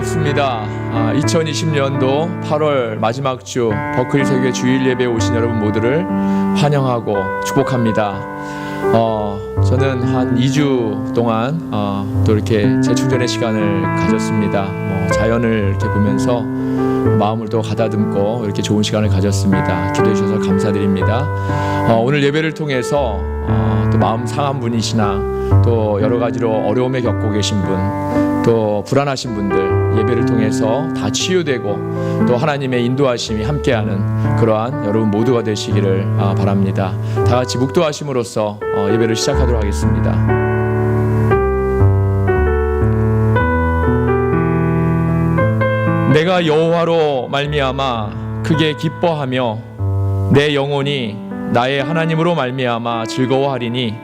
반갑습니다. 2020년도 8월 마지막 주 버클리 세계 주일 예배에 오신 여러분 모두를 환영하고 축복합니다. 저는 한 2주 동안 또 이렇게 재충전의 시간을 가졌습니다. 자연을 이렇게 보면서 마음을 또 가다듬고 이렇게 좋은 시간을 가졌습니다. 기도해 주셔서 감사드립니다. 오늘 예배를 통해서 또 마음 상한 분이시나 또 여러 가지로 어려움에 겪고 계신 분, 또 불안하신 분들 예배를 통해서 다 치유되고 또 하나님의 인도하심이 함께하는 그러한 여러분 모두가 되시기를 바랍니다. 다 같이 묵도하심으로써 예배를 시작하도록 하겠습니다. 내가 여호와로 말미암아 크게 기뻐하며 내 영혼이 나의 하나님으로 말미암아 즐거워하리니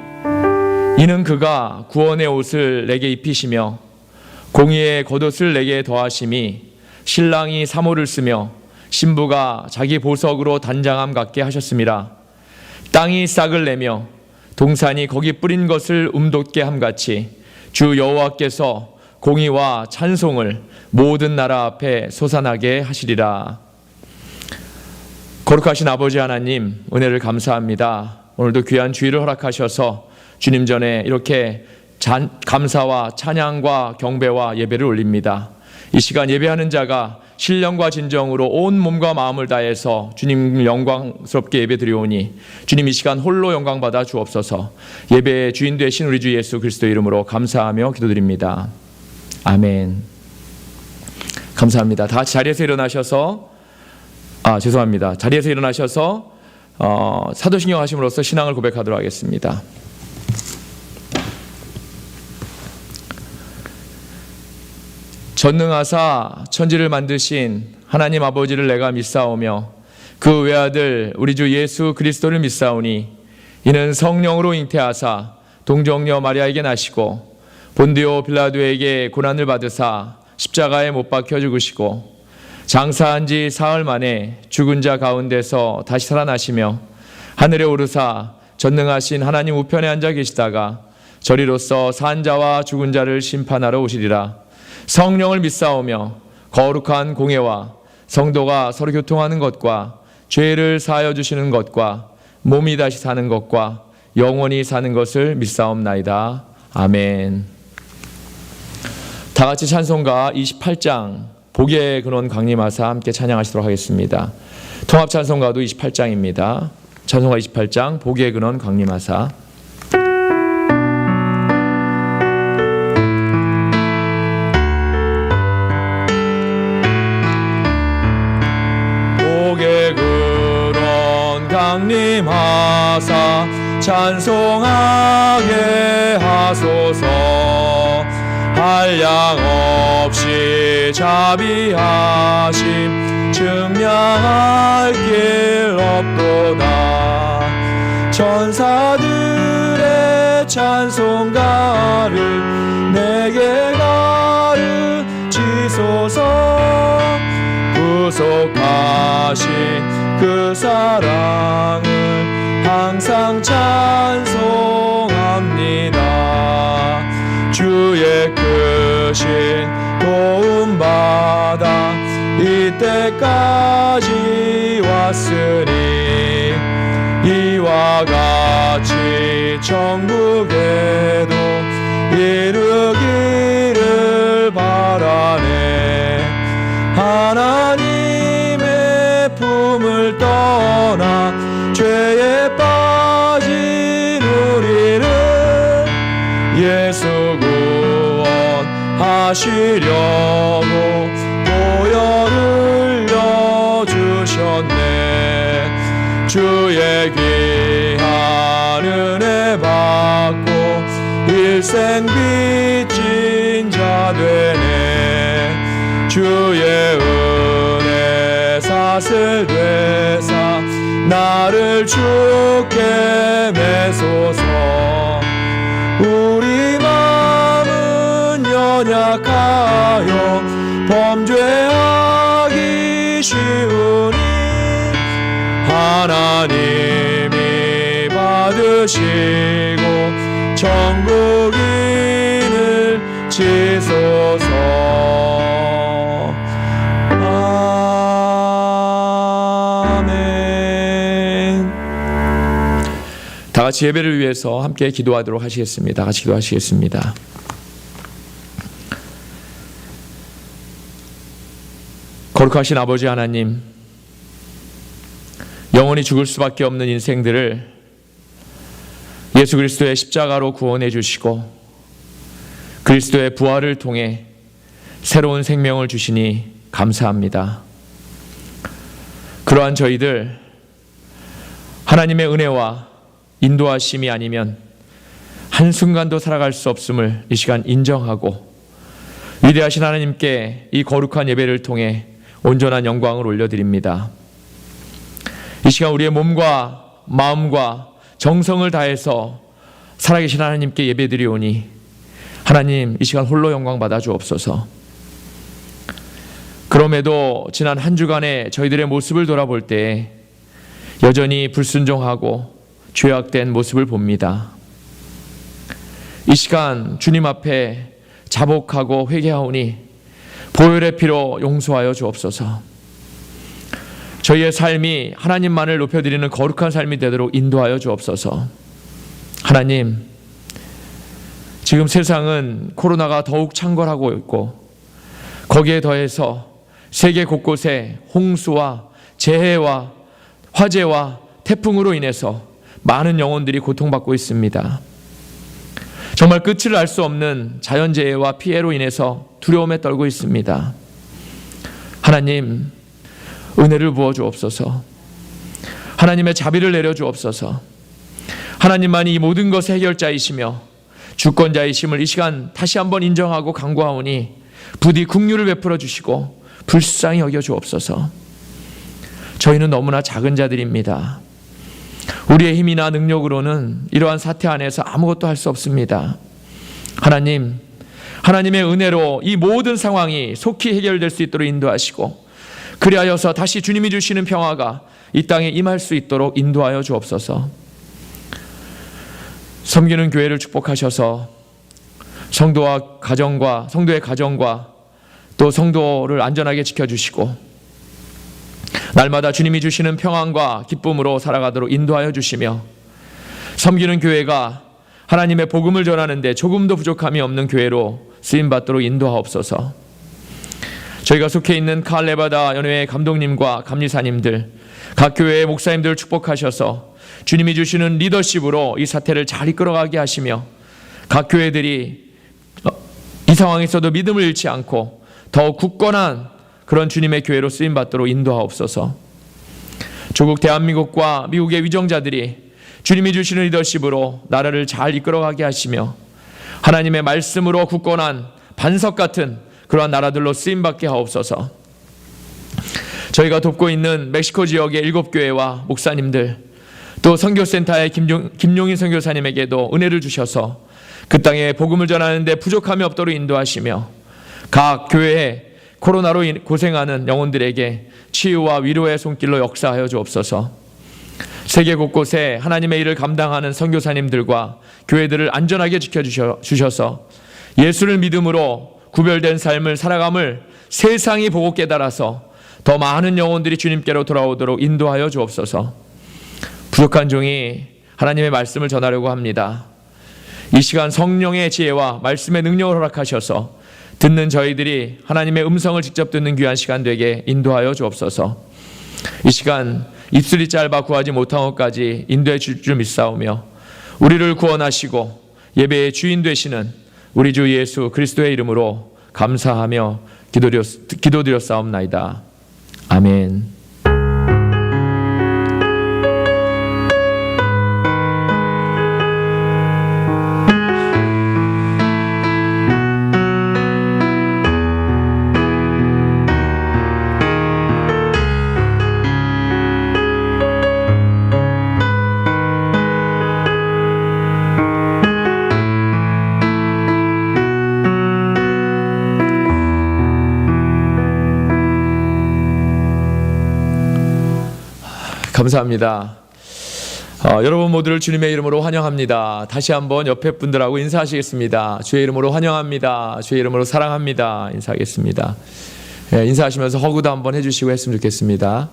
이는 그가 구원의 옷을 내게 입히시며 공의의 겉옷을 내게 더하심이 신랑이 사모를 쓰며 신부가 자기 보석으로 단장함 같게 하셨음이라. 땅이 싹을 내며 동산이 거기 뿌린 것을 움돋게 함같이 주 여호와께서 공의와 찬송을 모든 나라 앞에 솟아나게 하시리라. 거룩하신 아버지 하나님, 은혜를 감사합니다. 오늘도 귀한 주일을 허락하셔서 주님 전에 이렇게 감사와 찬양과 경배와 예배를 올립니다. 이 시간 예배하는 자가 신령과 진정으로 온 몸과 마음을 다해서 주님 영광스럽게 예배드리오니 주님 이 시간 홀로 영광 받아 주옵소서. 예배의 주인 되신 우리 주 예수 그리스도 이름으로 감사하며 기도드립니다. 아멘. 감사합니다. 다 같이 자리에서 일어나셔서 자리에서 일어나셔서 사도신경 하심으로써 신앙을 고백하도록 하겠습니다. 전능하사 천지를 만드신 하나님 아버지를 내가 믿사오며 그 외아들 우리 주 예수 그리스도를 믿사오니 이는 성령으로 잉태하사 동정녀 마리아에게 나시고 본디오 빌라도에게 고난을 받으사 십자가에 못 박혀 죽으시고 장사한 지 사흘 만에 죽은 자 가운데서 다시 살아나시며 하늘에 오르사 전능하신 하나님 우편에 앉아 계시다가 저리로서 산 자와 죽은 자를 심판하러 오시리라. 성령을 믿사오며 거룩한 공예와 성도가 서로 교통하는 것과 죄를 사하여 주시는 것과 몸이 다시 사는 것과 영원히 사는 것을 믿사옵나이다. 아멘. 다 같이 찬송가 28장 복의 근원 강림하사 함께 찬양하시도록 하겠습니다. 통합 찬송가도 28장입니다. 찬송가 28장 복의 근원 강림하사. 강림하사 찬송하게 하소서. 한량 없이 자비하심 증량할 길 없도다. 천사들의 찬송가를 내게 가르치소서. 구속하신 그 사랑을 항상 찬송합니다. 주의 크신 도움받아 이때까지 왔으니 이와 같이 천국에도 이르기를 바라네. 하나님의 품을 떠나 죄에 빠진 우리를 예수 구원하시려고 보혈을 흘려주셨네. 주의 귀한 은혜 받고 일생 빚진 자 되네. 주의 은혜 사슬 되사 나를 주께 매소서. 우리 마음은 연약하여 범죄하기 쉬우니 하나님이 받으시고 천국인을 주시소서. 아멘. 다 같이 예배를 위해서 함께 기도하도록 하시겠습니다. 같이 기도하시겠습니다. 거룩하신 아버지 하나님, 영원히 죽을 수밖에 없는 인생들을 예수 그리스도의 십자가로 구원해 주시고 그리스도의 부활을 통해 새로운 생명을 주시니 감사합니다. 그러한 저희들 하나님의 은혜와 인도하심이 아니면 한순간도 살아갈 수 없음을 이 시간 인정하고 위대하신 하나님께 이 거룩한 예배를 통해 온전한 영광을 올려드립니다. 이 시간 우리의 몸과 마음과 정성을 다해서 살아계신 하나님께 예배드리오니 하나님 이 시간 홀로 영광 받아 주옵소서. 그럼에도 지난 한 주간의 저희들의 모습을 돌아볼 때 여전히 불순종하고 죄악된 모습을 봅니다. 이 시간 주님 앞에 자복하고 회개하오니 보혈의 피로 용서하여 주옵소서. 저희의 삶이 하나님만을 높여드리는 거룩한 삶이 되도록 인도하여 주옵소서. 하나님, 지금 세상은 코로나가 더욱 창궐하고 있고 거기에 더해서 세계 곳곳에 홍수와 재해와 화재와 태풍으로 인해서 많은 영혼들이 고통받고 있습니다. 정말 끝을 알 수 없는 자연재해와 피해로 인해서 두려움에 떨고 있습니다. 하나님, 은혜를 부어 주옵소서. 하나님의 자비를 내려 주옵소서. 하나님만이 이 모든 것의 해결자이시며 주권자이심을 이 시간 다시 한번 인정하고 간구하오니 부디 긍휼을 베풀어 주시고 불쌍히 여겨 주옵소서. 저희는 너무나 작은 자들입니다. 우리의 힘이나 능력으로는 이러한 사태 안에서 아무것도 할 수 없습니다. 하나님, 하나님의 은혜로 이 모든 상황이 속히 해결될 수 있도록 인도하시고 그리하여서 다시 주님이 주시는 평화가 이 땅에 임할 수 있도록 인도하여 주옵소서. 섬기는 교회를 축복하셔서 성도와 가정과 성도의 가정과 또 성도를 안전하게 지켜주시고 날마다 주님이 주시는 평안과 기쁨으로 살아가도록 인도하여 주시며 섬기는 교회가 하나님의 복음을 전하는데 조금도 부족함이 없는 교회로 쓰임받도록 인도하옵소서. 저희가 속해 있는 칼레바다 연회의 감독님과 감리사님들, 각 교회의 목사님들을 축복하셔서 주님이 주시는 리더십으로 이 사태를 잘 이끌어가게 하시며 각 교회들이 이 상황에서도 믿음을 잃지 않고 더욱 굳건한 그런 주님의 교회로 쓰임받도록 인도하옵소서. 조국 대한민국과 미국의 위정자들이 주님이 주시는 리더십으로 나라를 잘 이끌어가게 하시며 하나님의 말씀으로 굳건한 반석 같은 그러한 나라들로 쓰임받게 하옵소서. 저희가 돕고 있는 멕시코 지역의 7교회와 목사님들 또 선교센터의 김용인 선교사님에게도 은혜를 주셔서 그 땅에 복음을 전하는 데 부족함이 없도록 인도하시며 각 교회에 코로나로 고생하는 영혼들에게 치유와 위로의 손길로 역사하여 주옵소서. 세계 곳곳에 하나님의 일을 감당하는 선교사님들과 교회들을 안전하게 지켜주셔서 예수를 믿음으로 구별된 삶을 살아감을 세상이 보고 깨달아서 더 많은 영혼들이 주님께로 돌아오도록 인도하여 주옵소서. 부족한 종이 하나님의 말씀을 전하려고 합니다. 이 시간 성령의 지혜와 말씀의 능력을 허락하셔서 듣는 저희들이 하나님의 음성을 직접 듣는 귀한 시간 되게 인도하여 주옵소서. 이 시간 입술이 짧아 구하지 못한 것까지 인도해 줄 줄 믿사오며 우리를 구원하시고 예배의 주인 되시는 우리 주 예수 그리스도의 이름으로 감사하며 기도드렸사옵나이다. 아멘. 감사합니다. 여러분 모두를 주님의 이름으로 환영합니다. 다시 한번 옆에 분들하고 인사하시겠습니다. 주의 이름으로 환영합니다. 주의 이름으로 사랑합니다. 인사하겠습니다. 인사하시면서 허구도 한번 해주시고 했으면 좋겠습니다.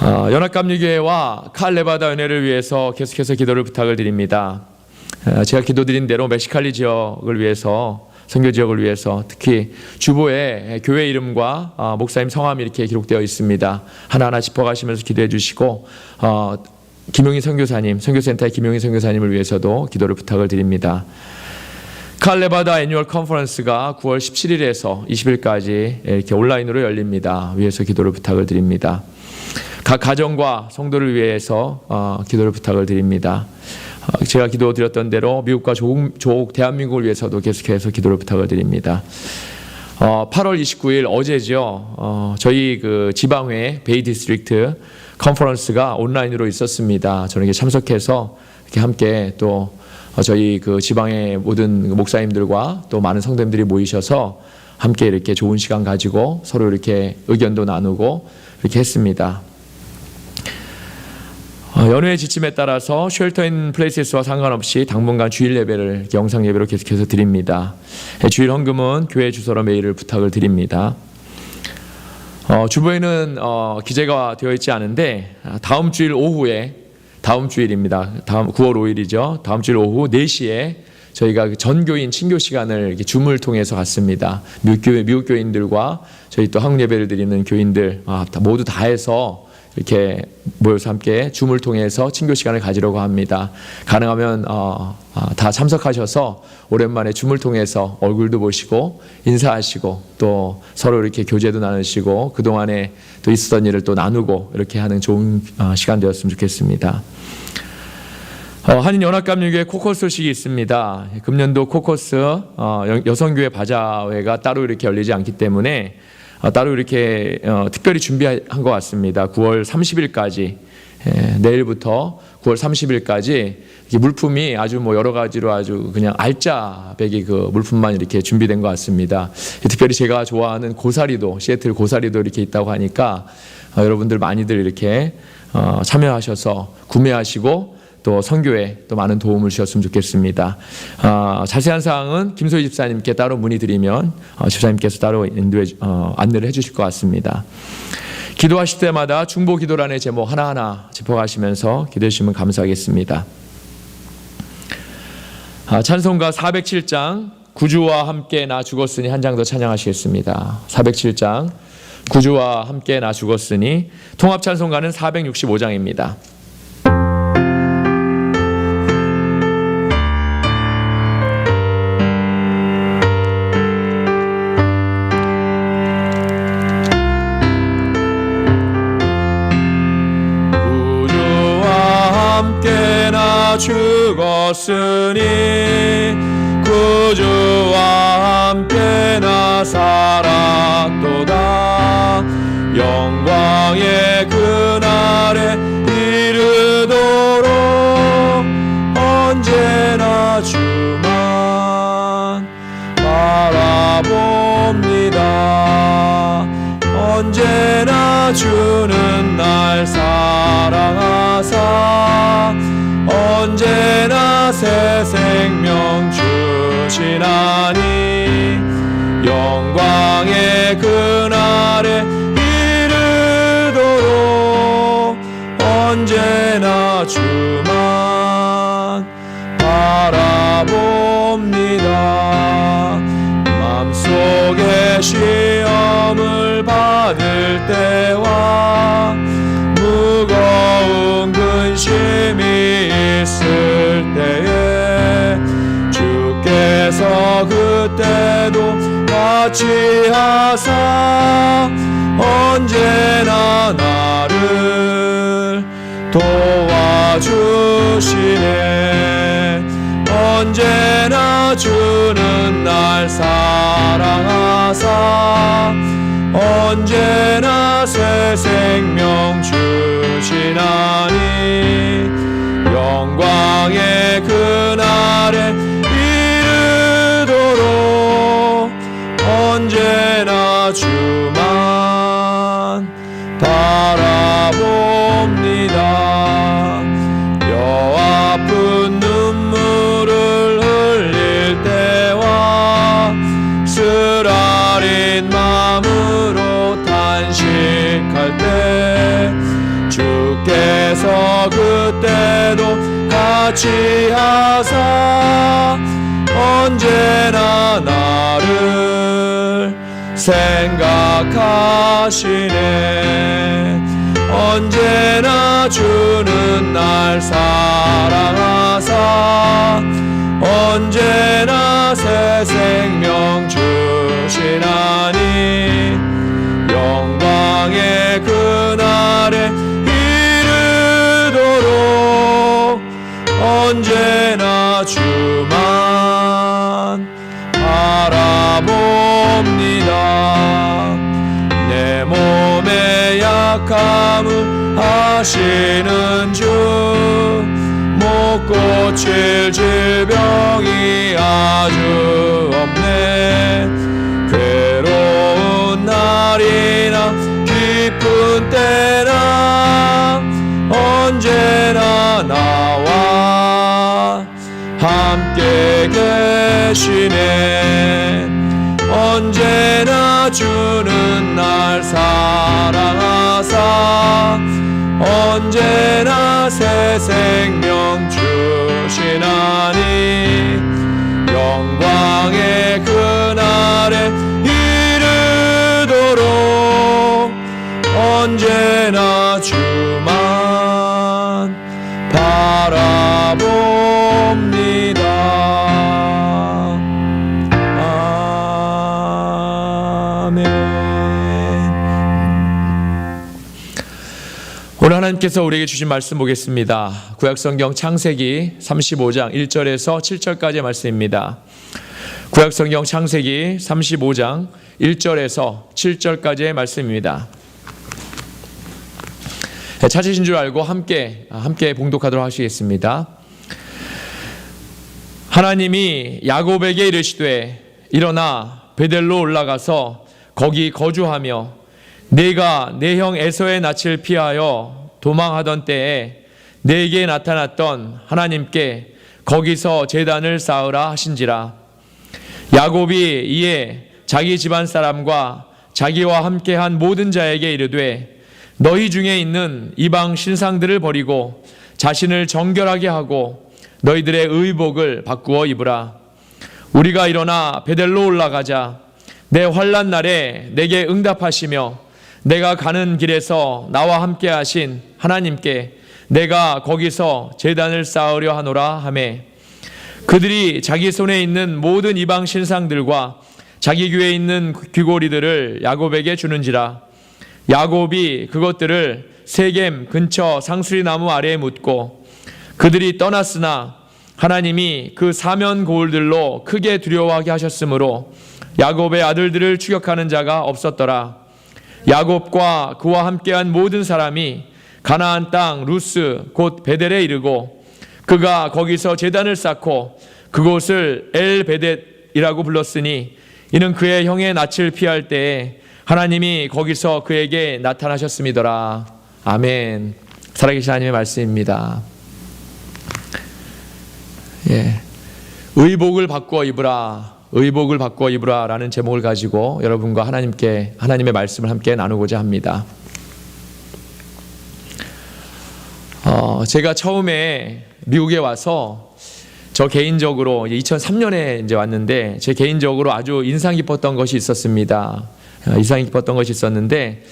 연합감리교회와 칼레바다 은혜를 위해서 계속해서 기도를 부탁을 드립니다. 제가 기도드린 대로 멕시칼리 지역을 위해서, 선교 지역을 위해서, 특히 주보에 교회 이름과 목사님 성함이 이렇게 기록되어 있습니다. 하나하나 짚어가시면서 기도해 주시고, 김용희 선교사님, 선교센터의 김용희 선교사님을 위해서도 기도를 부탁을 드립니다. 칼레바다 애뉴얼 컨퍼런스가 9월 17일에서 20일까지 이렇게 온라인으로 열립니다. 위해서 기도를 부탁을 드립니다. 각 가정과 성도를 위해서 기도를 부탁을 드립니다. 제가 기도드렸던 대로 미국과 조국 대한민국을 위해서도 계속해서 기도를 부탁을 드립니다. 8월 29일 어제죠. 저희 그 지방회 베이 디스트릭트 컨퍼런스가 온라인으로 있었습니다. 저는 이렇게 참석해서 이렇게 함께 또 저희 그 지방의 모든 목사님들과 또 많은 성도님들이 모이셔서 함께 이렇게 좋은 시간 가지고 서로 이렇게 의견도 나누고 이렇게 했습니다. 연휴의 지침에 따라서 쉘터인 플레이스와 상관없이 당분간 주일 예배를 영상 예배로 계속해서 드립니다. 주일 헌금은 교회 주소로 메일을 부탁을 드립니다. 주보에는 기재가 되어 있지 않은데 다음 주일 오후에, 다음 주일입니다. 다음 9월 5일이죠. 다음 주일 오후 4시에 저희가 전교인 친교 시간을 이렇게 줌을 통해서 갖습니다. 미국 교인들과 저희 또 한국 예배를 드리는 교인들 모두 다 해서 이렇게 모여서 함께 줌을 통해서 친교 시간을 가지려고 합니다. 가능하면 다 참석하셔서 오랜만에 줌을 통해서 얼굴도 보시고 인사하시고 또 서로 이렇게 교제도 나누시고 그동안에 또 있었던 일을 또 나누고 이렇게 하는 좋은 시간 되었으면 좋겠습니다. 한인연합감리교회 코커스 소식이 있습니다. 금년도 코커스 여성교회 바자회가 따로 이렇게 열리지 않기 때문에 따로 이렇게 특별히 준비한 것 같습니다. 9월 30일까지 내일부터 9월 30일까지 물품이 아주 여러 가지로 아주 그냥 알짜배기 그 물품만 이렇게 준비된 것 같습니다. 특별히 제가 좋아하는 고사리도, 시애틀 고사리도 이렇게 있다고 하니까 여러분들 많이들 이렇게 참여하셔서 구매하시고 또 선교에 또 많은 도움을 주셨으면 좋겠습니다. 자세한 사항은 김소희 집사님께 따로 문의드리면 집사님께서 따로 안내를 해주실 것 같습니다. 기도하실 때마다 중보 기도란의 제목 하나하나 짚어가시면서 기도해 주시면 감사하겠습니다. 찬송가 407장 구주와 함께 나 죽었으니 한 장 더 찬양하시겠습니다. 407장 구주와 함께 나 죽었으니 통합 찬송가는 465장입니다. 죽었으니 구주와 함께 나 살았도다. 영광의 그날에 이르도록 언제나 주만 바라봅니다. 언제나 주는 날 사랑하사 언제나 새 생명 주시나니 영광의 그날에 이르도록 언제나 주만 바라봅니다. 맘속에 시험을 받을 때와 무거운 근심이 있을 때에 주께서 그때도 같이 하사 언제나 나를 도와주시네. 언제나 주는 날 사랑하사 언제나 새 생명 주시나니 영광의 그날에 이르도록 언제나 주만 바라봅니다. 그때도 같이 하사 언제나 나를 생각하시네. 언제나 주는 날 사랑하사 언제나 새 생명 주시나니 영광의 그날에 이르도록 언제나 주만 바라봅니다. 내 몸의 약함을 아시는 주, 못 고칠 질병이 아주 없네. 괴로운 날이나 기쁜 때나 언제나 나와 함께 계시네. 언제나 주는 날 사랑하사 언제나 새 생명 주시나니 영광의 그날에 이르도록 언제나 주만 바라봅니다. 오늘 하나님께서 우리에게 주신 말씀 보겠습니다. 구약성경 창세기 35장 1절에서 7절까지의 말씀입니다. 구약성경 창세기 35장 1절에서 7절까지의 말씀입니다. 찾으신 줄 알고 함께 봉독하도록 하시겠습니다. 하나님이 야곱에게 이르시되 일어나 베델로 올라가서 거기 거주하며 네가 내 형 에서의 낯을 피하여 도망하던 때에 네게 나타났던 하나님께 거기서 제단을 쌓으라 하신지라. 야곱이 이에 자기 집안 사람과 자기와 함께한 모든 자에게 이르되 너희 중에 있는 이방 신상들을 버리고 자신을 정결하게 하고 너희들의 의복을 바꾸어 입으라. 우리가 일어나 베델로 올라가자. 내 환난 날에 내게 응답하시며 내가 가는 길에서 나와 함께 하신 하나님께 내가 거기서 제단을 쌓으려 하노라 하매 그들이 자기 손에 있는 모든 이방 신상들과 자기 귀에 있는 귀고리들을 야곱에게 주는지라. 야곱이 그것들을 세겜 근처 상수리 나무 아래에 묻고 그들이 떠났으나 하나님이 그 사면 고울들로 크게 두려워하게 하셨으므로 야곱의 아들들을 추격하는 자가 없었더라. 야곱과 그와 함께한 모든 사람이 가나안 땅 루스 곧 베델에 이르고 그가 거기서 제단을 쌓고 그곳을 엘베댓이라고 불렀으니 이는 그의 형의 낯을 피할 때에 하나님이 거기서 그에게 나타나셨음이더라. 아멘. 살아계신 하나님의 말씀입니다. 의복을 바꾸어 입으라. 의복을 바꾸어 입으라 라는 제목을 가지고 여러분과 하나님의 말씀을 함께 나누고자 합니다. 제가 처음에 미국에 와서 저 개인적으로 2003년에 이제 왔는데 제 개인적으로 아주 인상 깊었던 것이 있었습니다. 인상 깊었던 것이 있었는데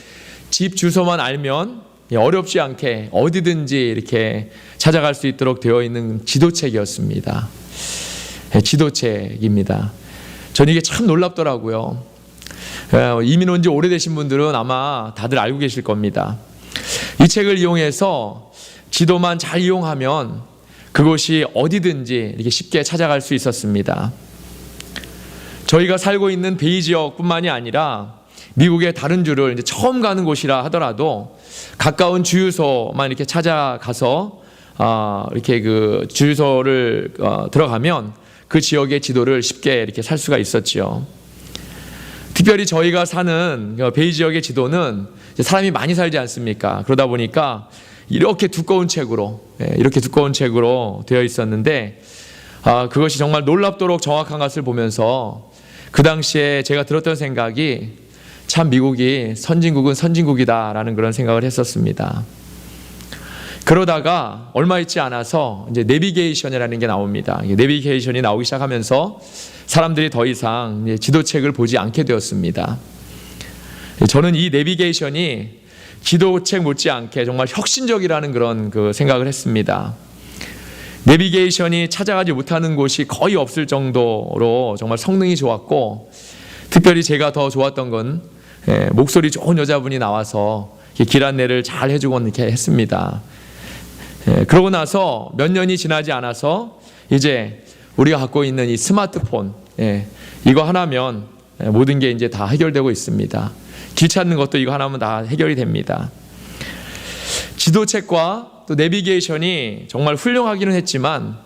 집 주소만 알면 어렵지 않게 어디든지 이렇게 찾아갈 수 있도록 되어 있는 지도책이었습니다. 지도책입니다. 저는 이게 참 놀랍더라고요. 이민 온 지 오래되신 분들은 아마 다들 알고 계실 겁니다. 이 책을 이용해서 지도만 잘 이용하면 그곳이 어디든지 이렇게 쉽게 찾아갈 수 있었습니다. 저희가 살고 있는 베이 지역뿐만이 아니라 미국의 다른 주를 이제 처음 가는 곳이라 하더라도 가까운 주유소만 이렇게 찾아가서 이렇게 그 주유소를 들어가면 그 지역의 지도를 쉽게 이렇게 살 수가 있었죠. 특별히 저희가 사는 베이 지역의 지도는 사람이 많이 살지 않습니까? 그러다 보니까 이렇게 두꺼운 책으로 되어 있었는데 그것이 정말 놀랍도록 정확한 것을 보면서 그 당시에 제가 들었던 생각이 참 미국이 선진국은 선진국이다라는 그런 생각을 했었습니다. 그러다가 얼마 있지 않아서 이제 내비게이션이라는 게 나옵니다. 내비게이션이 나오기 시작하면서 사람들이 더 이상 이제 지도책을 보지 않게 되었습니다. 저는 이 내비게이션이 지도책 못지않게 정말 혁신적이라는 그런 생각을 했습니다. 내비게이션이 찾아가지 못하는 곳이 거의 없을 정도로 정말 성능이 좋았고, 특별히 제가 더 좋았던 건 목소리 좋은 여자분이 나와서 길 안내를 잘 해주곤 이렇게 했습니다. 그러고 나서 몇 년이 지나지 않아서 이제 우리가 갖고 있는 이 스마트폰, 이거 하나면 모든 게 이제 다 해결되고 있습니다. 길 찾는 것도 이거 하나면 다 해결이 됩니다. 지도책과 또 내비게이션이 정말 훌륭하기는 했지만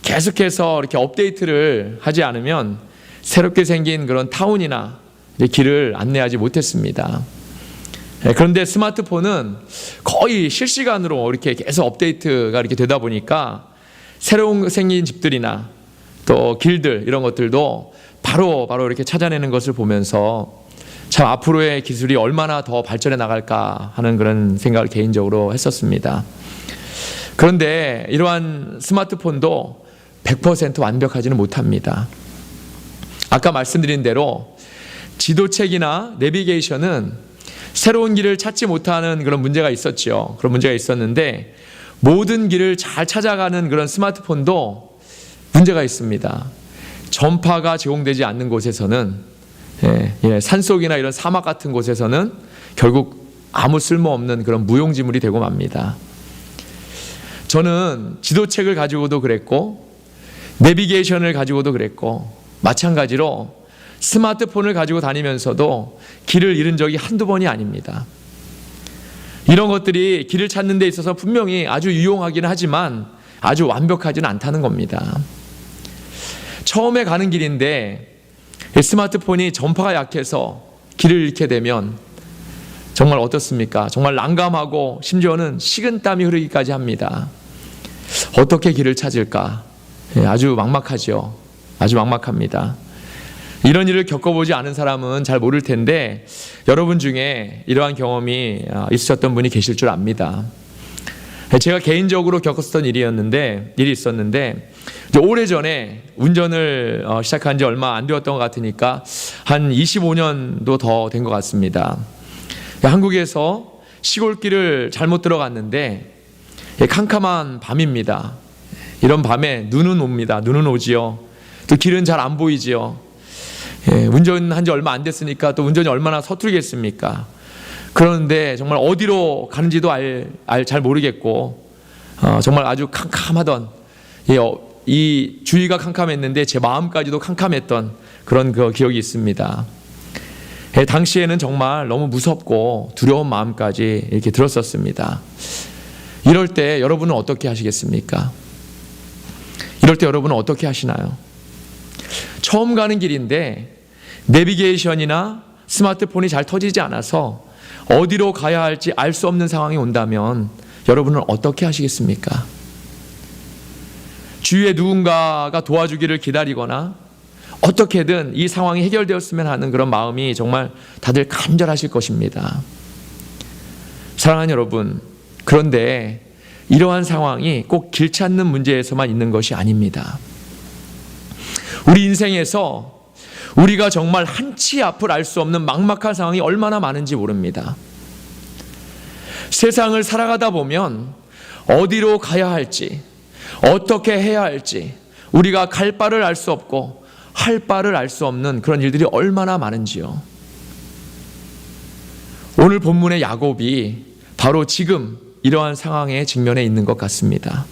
계속해서 이렇게 업데이트를 하지 않으면 새롭게 생긴 그런 타운이나 길을 안내하지 못했습니다. 그런데 스마트폰은 거의 실시간으로 이렇게 계속 업데이트가 이렇게 되다 보니까 새로운 생긴 집들이나 또 길들 이런 것들도 바로 이렇게 찾아내는 것을 보면서 참 앞으로의 기술이 얼마나 더 발전해 나갈까 하는 그런 생각을 개인적으로 했었습니다. 그런데 이러한 스마트폰도 100% 완벽하지는 못합니다. 아까 말씀드린 대로 지도책이나 내비게이션은 새로운 길을 찾지 못하는 그런 문제가 있었죠. 그런 문제가 있었는데 모든 길을 잘 찾아가는 그런 스마트폰도 문제가 있습니다. 전파가 제공되지 않는 곳에서는 산속이나 이런 사막 같은 곳에서는 결국 아무 쓸모없는 그런 무용지물이 되고 맙니다. 저는 지도책을 가지고도 그랬고 내비게이션을 가지고도 그랬고 마찬가지로 스마트폰을 가지고 다니면서도 길을 잃은 적이 한두 번이 아닙니다. 이런 것들이 길을 찾는 데 있어서 분명히 아주 유용하긴 하지만 아주 완벽하지는 않다는 겁니다. 처음에 가는 길인데 스마트폰이 전파가 약해서 길을 잃게 되면 정말 어떻습니까? 정말 난감하고 심지어는 식은땀이 흐르기까지 합니다. 어떻게 길을 찾을까? 아주 막막하죠. 아주 막막합니다. 이런 일을 겪어보지 않은 사람은 잘 모를 텐데 여러분 중에 이러한 경험이 있으셨던 분이 계실 줄 압니다. 제가 개인적으로 겪었던 일이 있었는데 이제 오래전에 운전을 시작한 지 얼마 안 되었던 것 같으니까 한 25년도 더 된 것 같습니다. 한국에서 시골길을 잘못 들어갔는데 캄캄한 밤입니다. 이런 밤에 눈은 옵니다. 눈은 오지요. 또 길은 잘 안 보이지요. 운전한 지 얼마 안 됐으니까 또 운전이 얼마나 서툴겠습니까? 그런데 정말 어디로 가는지도 잘 모르겠고 정말 아주 캄캄하던 이 주위가 캄캄했는데 제 마음까지도 캄캄했던 그런 기억이 있습니다. 당시에는 정말 너무 무섭고 두려운 마음까지 이렇게 들었었습니다. 이럴 때 여러분은 어떻게 하시겠습니까? 이럴 때 여러분은 어떻게 하시나요? 처음 가는 길인데 내비게이션이나 스마트폰이 잘 터지지 않아서 어디로 가야 할지 알 수 없는 상황이 온다면 여러분은 어떻게 하시겠습니까? 주위에 누군가가 도와주기를 기다리거나 어떻게든 이 상황이 해결되었으면 하는 그런 마음이 정말 다들 간절하실 것입니다. 사랑하는 여러분, 그런데 이러한 상황이 꼭 길 찾는 문제에서만 있는 것이 아닙니다. 우리 인생에서 우리가 정말 한치 앞을 알 수 없는 막막한 상황이 얼마나 많은지 모릅니다. 세상을 살아가다 보면 어디로 가야 할지, 어떻게 해야 할지 우리가 갈 바를 알 수 없고 할 바를 알 수 없는 그런 일들이 얼마나 많은지요. 오늘 본문의 야곱이 바로 지금 이러한 상황에 직면해 있는 것 같습니다.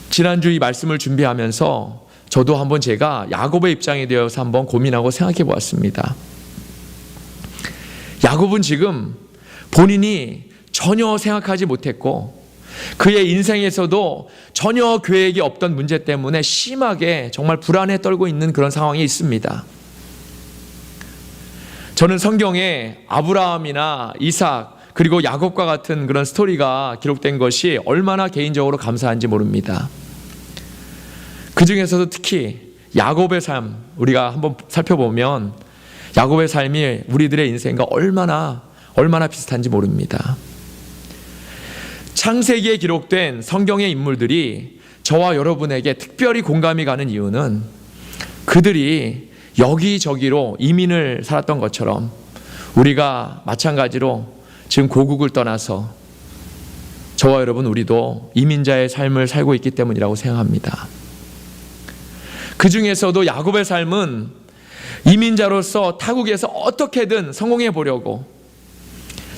지난주 이 말씀을 준비하면서 저도 한번 제가 야곱의 입장에 대해서 한번 고민하고 생각해 보았습니다. 야곱은 지금 본인이 전혀 생각하지 못했고 그의 인생에서도 전혀 계획이 없던 문제 때문에 심하게 정말 불안에 떨고 있는 그런 상황이 있습니다. 저는 성경에 아브라함이나 이삭 그리고 야곱과 같은 그런 스토리가 기록된 것이 얼마나 개인적으로 감사한지 모릅니다. 그 중에서도 특히 야곱의 삶 우리가 한번 살펴보면 야곱의 삶이 우리들의 인생과 얼마나 비슷한지 모릅니다. 창세기에 기록된 성경의 인물들이 저와 여러분에게 특별히 공감이 가는 이유는 그들이 여기저기로 이민을 살았던 것처럼 우리가 마찬가지로 지금 고국을 떠나서 저와 여러분 우리도 이민자의 삶을 살고 있기 때문이라고 생각합니다. 그 중에서도 야곱의 삶은 이민자로서 타국에서 어떻게든 성공해 보려고,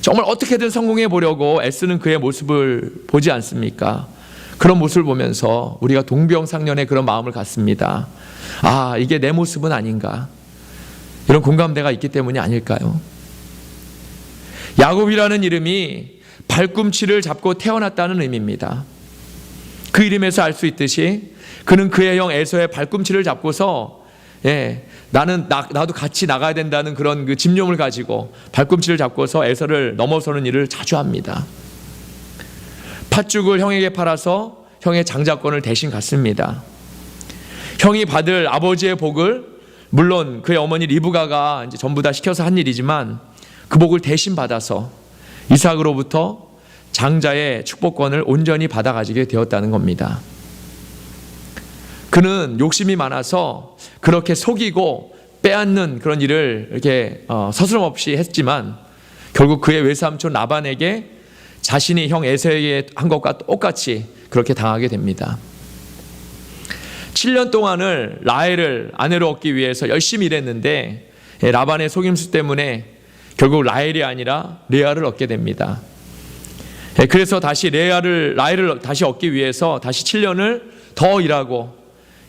정말 어떻게든 성공해 보려고 애쓰는 그의 모습을 보지 않습니까? 그런 모습을 보면서 우리가 동병상련의 그런 마음을 갖습니다. 아, 이게 내 모습은 아닌가? 이런 공감대가 있기 때문이 아닐까요? 야곱이라는 이름이 발꿈치를 잡고 태어났다는 의미입니다. 그 이름에서 알 수 있듯이 그는 그의 형 에서의 발꿈치를 잡고서 나도 같이 나가야 된다는 그런 그 집념을 가지고 발꿈치를 잡고서 에서를 넘어서는 일을 자주 합니다. 팥죽을 형에게 팔아서 형의 장자권을 대신 갖습니다. 형이 받을 아버지의 복을, 물론 그의 어머니 리브가가 이제 전부 다 시켜서 한 일이지만 그 복을 대신 받아서 이삭으로부터 장자의 축복권을 온전히 받아 가지게 되었다는 겁니다. 그는 욕심이 많아서 그렇게 속이고 빼앗는 그런 일을 이렇게 서스럼없이 했지만 결국 그의 외삼촌 라반에게 자신이 형 에서에게 한 것과 똑같이 그렇게 당하게 됩니다. 7년 동안을 라헬을 아내로 얻기 위해서 열심히 일했는데 라반의 속임수 때문에 결국 라헬이 아니라 레아를 얻게 됩니다. 그래서 다시 라헬을 다시 얻기 위해서 다시 7년을 더 일하고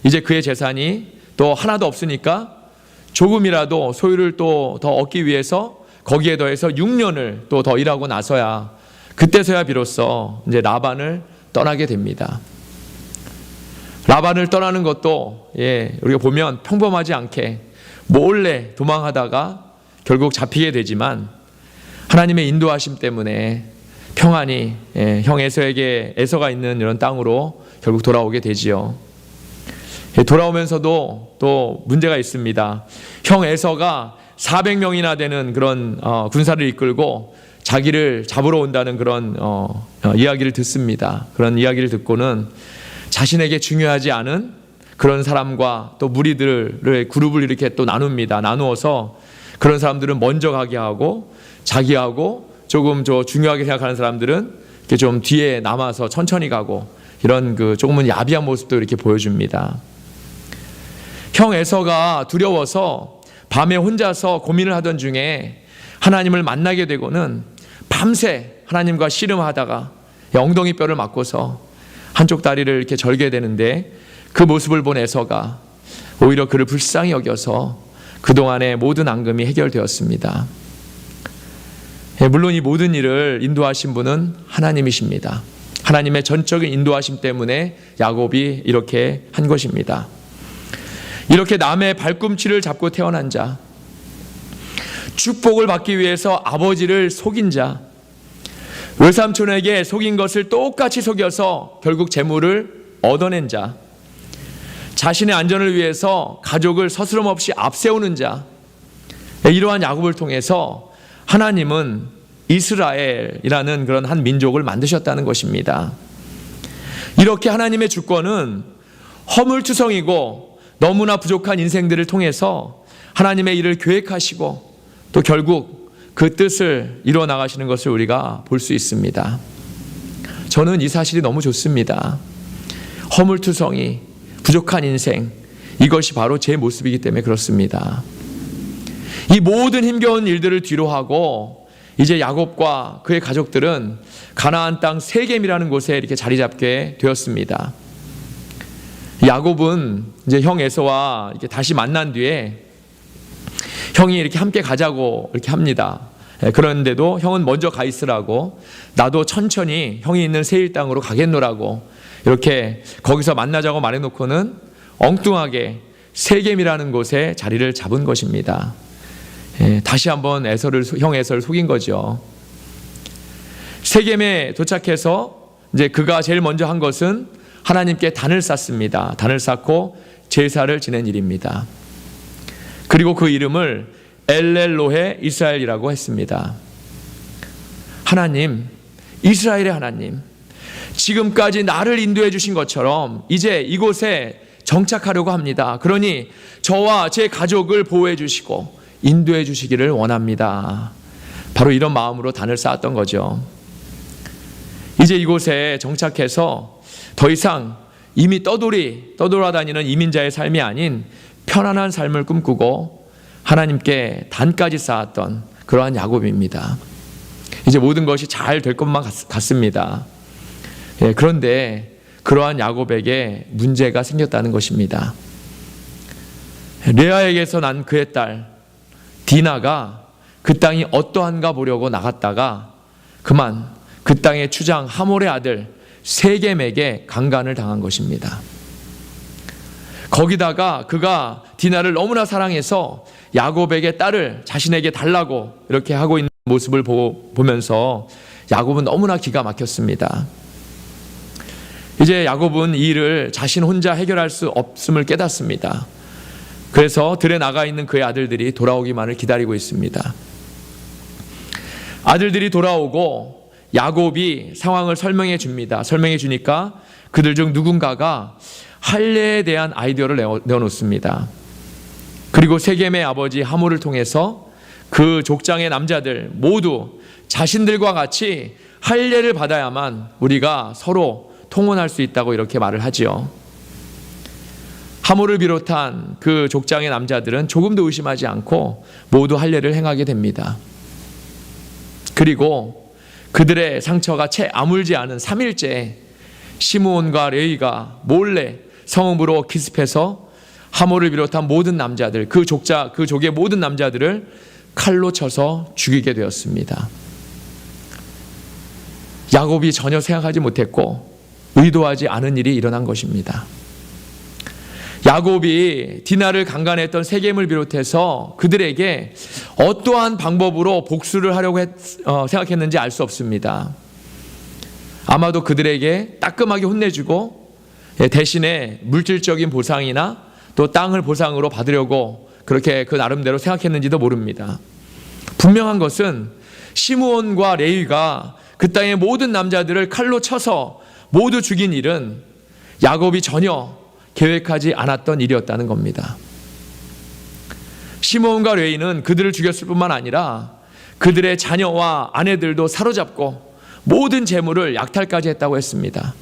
이제 그의 재산이 또 하나도 없으니까 조금이라도 소유를 또 더 얻기 위해서 거기에 더해서 6년을 또 더 일하고 나서야 그때서야 비로소 이제 라반을 떠나게 됩니다. 라반을 떠나는 것도 우리가 보면 평범하지 않게 몰래 도망하다가 결국 잡히게 되지만 하나님의 인도하심 때문에 평안히 형 에서가 있는 이런 땅으로 결국 돌아오게 되지요. 돌아오면서도 또 문제가 있습니다. 형 에서가 400명이나 되는 그런 군사를 이끌고 자기를 잡으러 온다는 그런 이야기를 듣습니다. 그런 이야기를 듣고는 자신에게 중요하지 않은 그런 사람과 또 무리들의 그룹을 이렇게 또 나누어서 그런 사람들은 먼저 가게 하고 자기하고 조금 중요하게 생각하는 사람들은 이렇게 좀 뒤에 남아서 천천히 가고 이런 그 조금은 야비한 모습도 이렇게 보여줍니다. 형 에서가 두려워서 밤에 혼자서 고민을 하던 중에 하나님을 만나게 되고는 밤새 하나님과 씨름하다가 엉덩이 뼈를 맞고서 한쪽 다리를 이렇게 절게 되는데 그 모습을 본 에서가 오히려 그를 불쌍히 여겨서 그동안의 모든 앙금이 해결되었습니다. 물론 이 모든 일을 인도하신 분은 하나님이십니다. 하나님의 전적인 인도하심 때문에 야곱이 이렇게 한 것입니다. 이렇게 남의 발꿈치를 잡고 태어난 자, 축복을 받기 위해서 아버지를 속인 자, 외삼촌에게 속인 것을 똑같이 속여서 결국 재물을 얻어낸 자, 자신의 안전을 위해서 가족을 서스럼없이 앞세우는 자, 이러한 야곱을 통해서 하나님은 이스라엘이라는 그런 한 민족을 만드셨다는 것입니다. 이렇게 하나님의 주권은 허물투성이고 너무나 부족한 인생들을 통해서 하나님의 일을 계획하시고 또 결국 그 뜻을 이루어 나가시는 것을 우리가 볼 수 있습니다. 저는 이 사실이 너무 좋습니다. 허물투성이, 부족한 인생, 이것이 바로 제 모습이기 때문에 그렇습니다. 이 모든 힘겨운 일들을 뒤로하고 이제 야곱과 그의 가족들은 가나안 땅 세겜이라는 곳에 이렇게 자리 잡게 되었습니다. 야곱은 이제 형 에서와 이렇게 다시 만난 뒤에 형이 이렇게 함께 가자고 이렇게 합니다. 그런데도 형은 먼저 가 있으라고, 나도 천천히 형이 있는 세일 땅으로 가겠노라고 이렇게 거기서 만나자고 말해놓고는 엉뚱하게 세겜이라는 곳에 자리를 잡은 것입니다. 다시 한번 형 에서를 속인 거죠. 세겜에 도착해서 이제 그가 제일 먼저 한 것은 하나님께 단을 쌓습니다. 단을 쌓고 제사를 지낸 일입니다. 그리고 그 이름을 엘렐로헤 이스라엘이라고 했습니다. 하나님, 이스라엘의 하나님, 지금까지 나를 인도해 주신 것처럼 이제 이곳에 정착하려고 합니다. 그러니 저와 제 가족을 보호해 주시고 인도해 주시기를 원합니다. 바로 이런 마음으로 단을 쌓았던 거죠. 이제 이곳에 정착해서 더 이상 이미 떠돌아다니는 이민자의 삶이 아닌 편안한 삶을 꿈꾸고 하나님께 단까지 쌓았던 그러한 야곱입니다. 이제 모든 것이 잘 될 것만 같습니다. 그런데 그러한 야곱에게 문제가 생겼다는 것입니다. 레아에게서 난 그의 딸 디나가 그 땅이 어떠한가 보려고 나갔다가 그만 그 땅의 추장 하몰의 아들 세겜에게 강간을 당한 것입니다. 거기다가 그가 디나를 너무나 사랑해서 야곱에게 딸을 자신에게 달라고 이렇게 하고 있는 모습을 보면서 야곱은 너무나 기가 막혔습니다. 이제 야곱은 이 일을 자신 혼자 해결할 수 없음을 깨닫습니다. 그래서 들에 나가 있는 그의 아들들이 돌아오기만을 기다리고 있습니다. 아들들이 돌아오고 야곱이 상황을 설명해 줍니다. 설명해 주니까 그들 중 누군가가 할례에 대한 아이디어를 내어놓습니다. 그리고 세겜의 아버지 하몰을 통해서 그 족장의 남자들 모두 자신들과 같이 할례를 받아야만 우리가 서로 통혼할 수 있다고 이렇게 말을 하지요. 하몰을 비롯한 그 족장의 남자들은 조금도 의심하지 않고 모두 할례를 행하게 됩니다. 그리고 그들의 상처가 채 아물지 않은 3일째 시므온과 레위가 몰래 성읍으로 기습해서 하몰을 비롯한 모든 남자들, 그 족의 모든 남자들을 칼로 쳐서 죽이게 되었습니다. 야곱이 전혀 생각하지 못했고 의도하지 않은 일이 일어난 것입니다. 야곱이 디나를 강간했던 세겜을 비롯해서 그들에게 어떠한 방법으로 복수를 하려고 생각했는지 알 수 없습니다. 아마도 그들에게 따끔하게 혼내주고 대신에 물질적인 보상이나 또 땅을 보상으로 받으려고 그렇게 그 나름대로 생각했는지도 모릅니다. 분명한 것은 시므온과 레위가 그 땅의 모든 남자들을 칼로 쳐서 모두 죽인 일은 야곱이 전혀 계획하지 않았던 일이었다는 겁니다. 시므온과 레위는 그들을 죽였을 뿐만 아니라 그들의 자녀와 아내들도 사로잡고 모든 재물을 약탈까지 했다고 했습니다.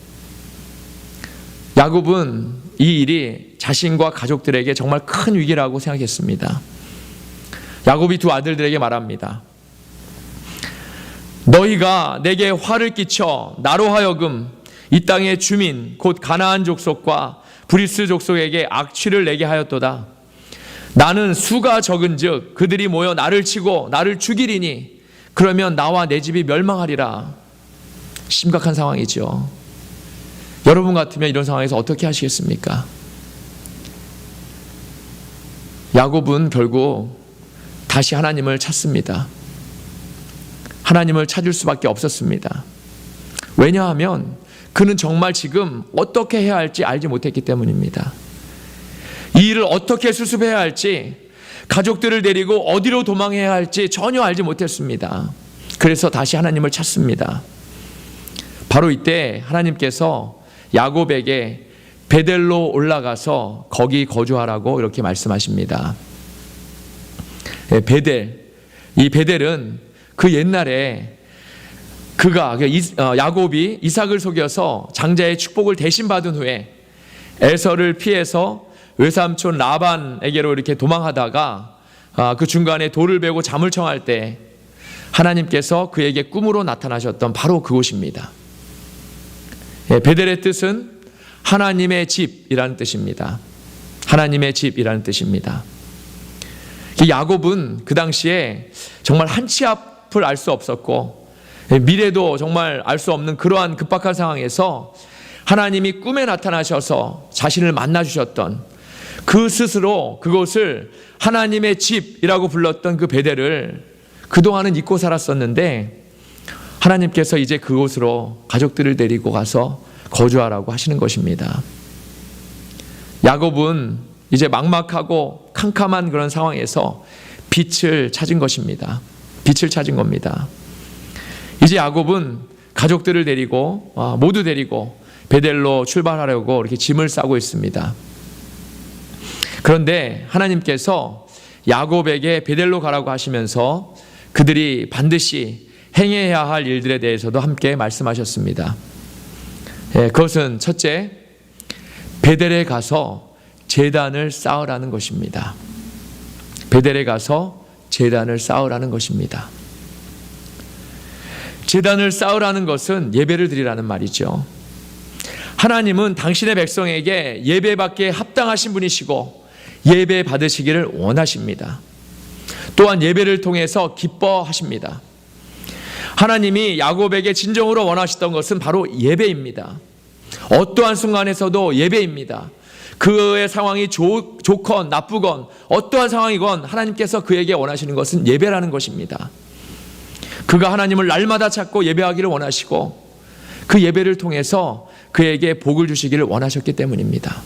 야곱은 이 일이 자신과 가족들에게 정말 큰 위기라고 생각했습니다. 야곱이 두 아들들에게 말합니다. 너희가 내게 화를 끼쳐 나로 하여금 이 땅의 주민 곧 가나안 족속과 브리스 족속에게 악취를 내게 하였도다. 나는 수가 적은즉 그들이 모여 나를 치고 나를 죽이리니 그러면 나와 내 집이 멸망하리라. 심각한 상황이죠. 여러분 같으면 이런 상황에서 어떻게 하시겠습니까? 야곱은 결국 다시 하나님을 찾습니다. 하나님을 찾을 수밖에 없었습니다. 왜냐하면 그는 정말 지금 어떻게 해야 할지 알지 못했기 때문입니다. 이 일을 어떻게 수습해야 할지, 가족들을 데리고 어디로 도망해야 할지 전혀 알지 못했습니다. 그래서 다시 하나님을 찾습니다. 바로 이때 하나님께서 야곱에게 베델로 올라가서 거기 거주하라고 이렇게 말씀하십니다. 베델, 이 베델은 그 옛날에 야곱이 이삭을 속여서 장자의 축복을 대신 받은 후에 에서를 피해서 외삼촌 라반에게로 이렇게 도망하다가 그 중간에 돌을 베고 잠을 청할 때 하나님께서 그에게 꿈으로 나타나셨던 바로 그곳입니다. 베델의 뜻은 하나님의 집이라는 뜻입니다. 하나님의 집이라는 뜻입니다. 야곱은 그 당시에 정말 한치 앞을 알 수 없었고 미래도 정말 알 수 없는 그러한 급박한 상황에서 하나님이 꿈에 나타나셔서 자신을 만나주셨던 그 스스로 그곳을 하나님의 집이라고 불렀던 그 베델을 그동안은 잊고 살았었는데 하나님께서 이제 그곳으로 가족들을 데리고 가서 거주하라고 하시는 것입니다. 야곱은 이제 막막하고 캄캄한 그런 상황에서 빛을 찾은 것입니다. 빛을 찾은 겁니다. 이제 야곱은 가족들을 데리고 모두 데리고 베델로 출발하려고 이렇게 짐을 싸고 있습니다. 그런데 하나님께서 야곱에게 베델로 가라고 하시면서 그들이 반드시 행해야 할 일들에 대해서도 함께 말씀하셨습니다. 그것은 첫째, 베델에 가서 제단을 쌓으라는 것입니다. 베델에 가서 제단을 쌓으라는 것입니다. 제단을 쌓으라는 것은 예배를 드리라는 말이죠. 하나님은 당신의 백성에게 예배받기에 합당하신 분이시고 예배 받으시기를 원하십니다. 또한 예배를 통해서 기뻐하십니다. 하나님이 야곱에게 진정으로 원하셨던 것은 바로 예배입니다. 어떠한 순간에서도 예배입니다. 그의 상황이 좋건 나쁘건 어떠한 상황이건 하나님께서 그에게 원하시는 것은 예배라는 것입니다. 그가 하나님을 날마다 찾고 예배하기를 원하시고 그 예배를 통해서 그에게 복을 주시기를 원하셨기 때문입니다.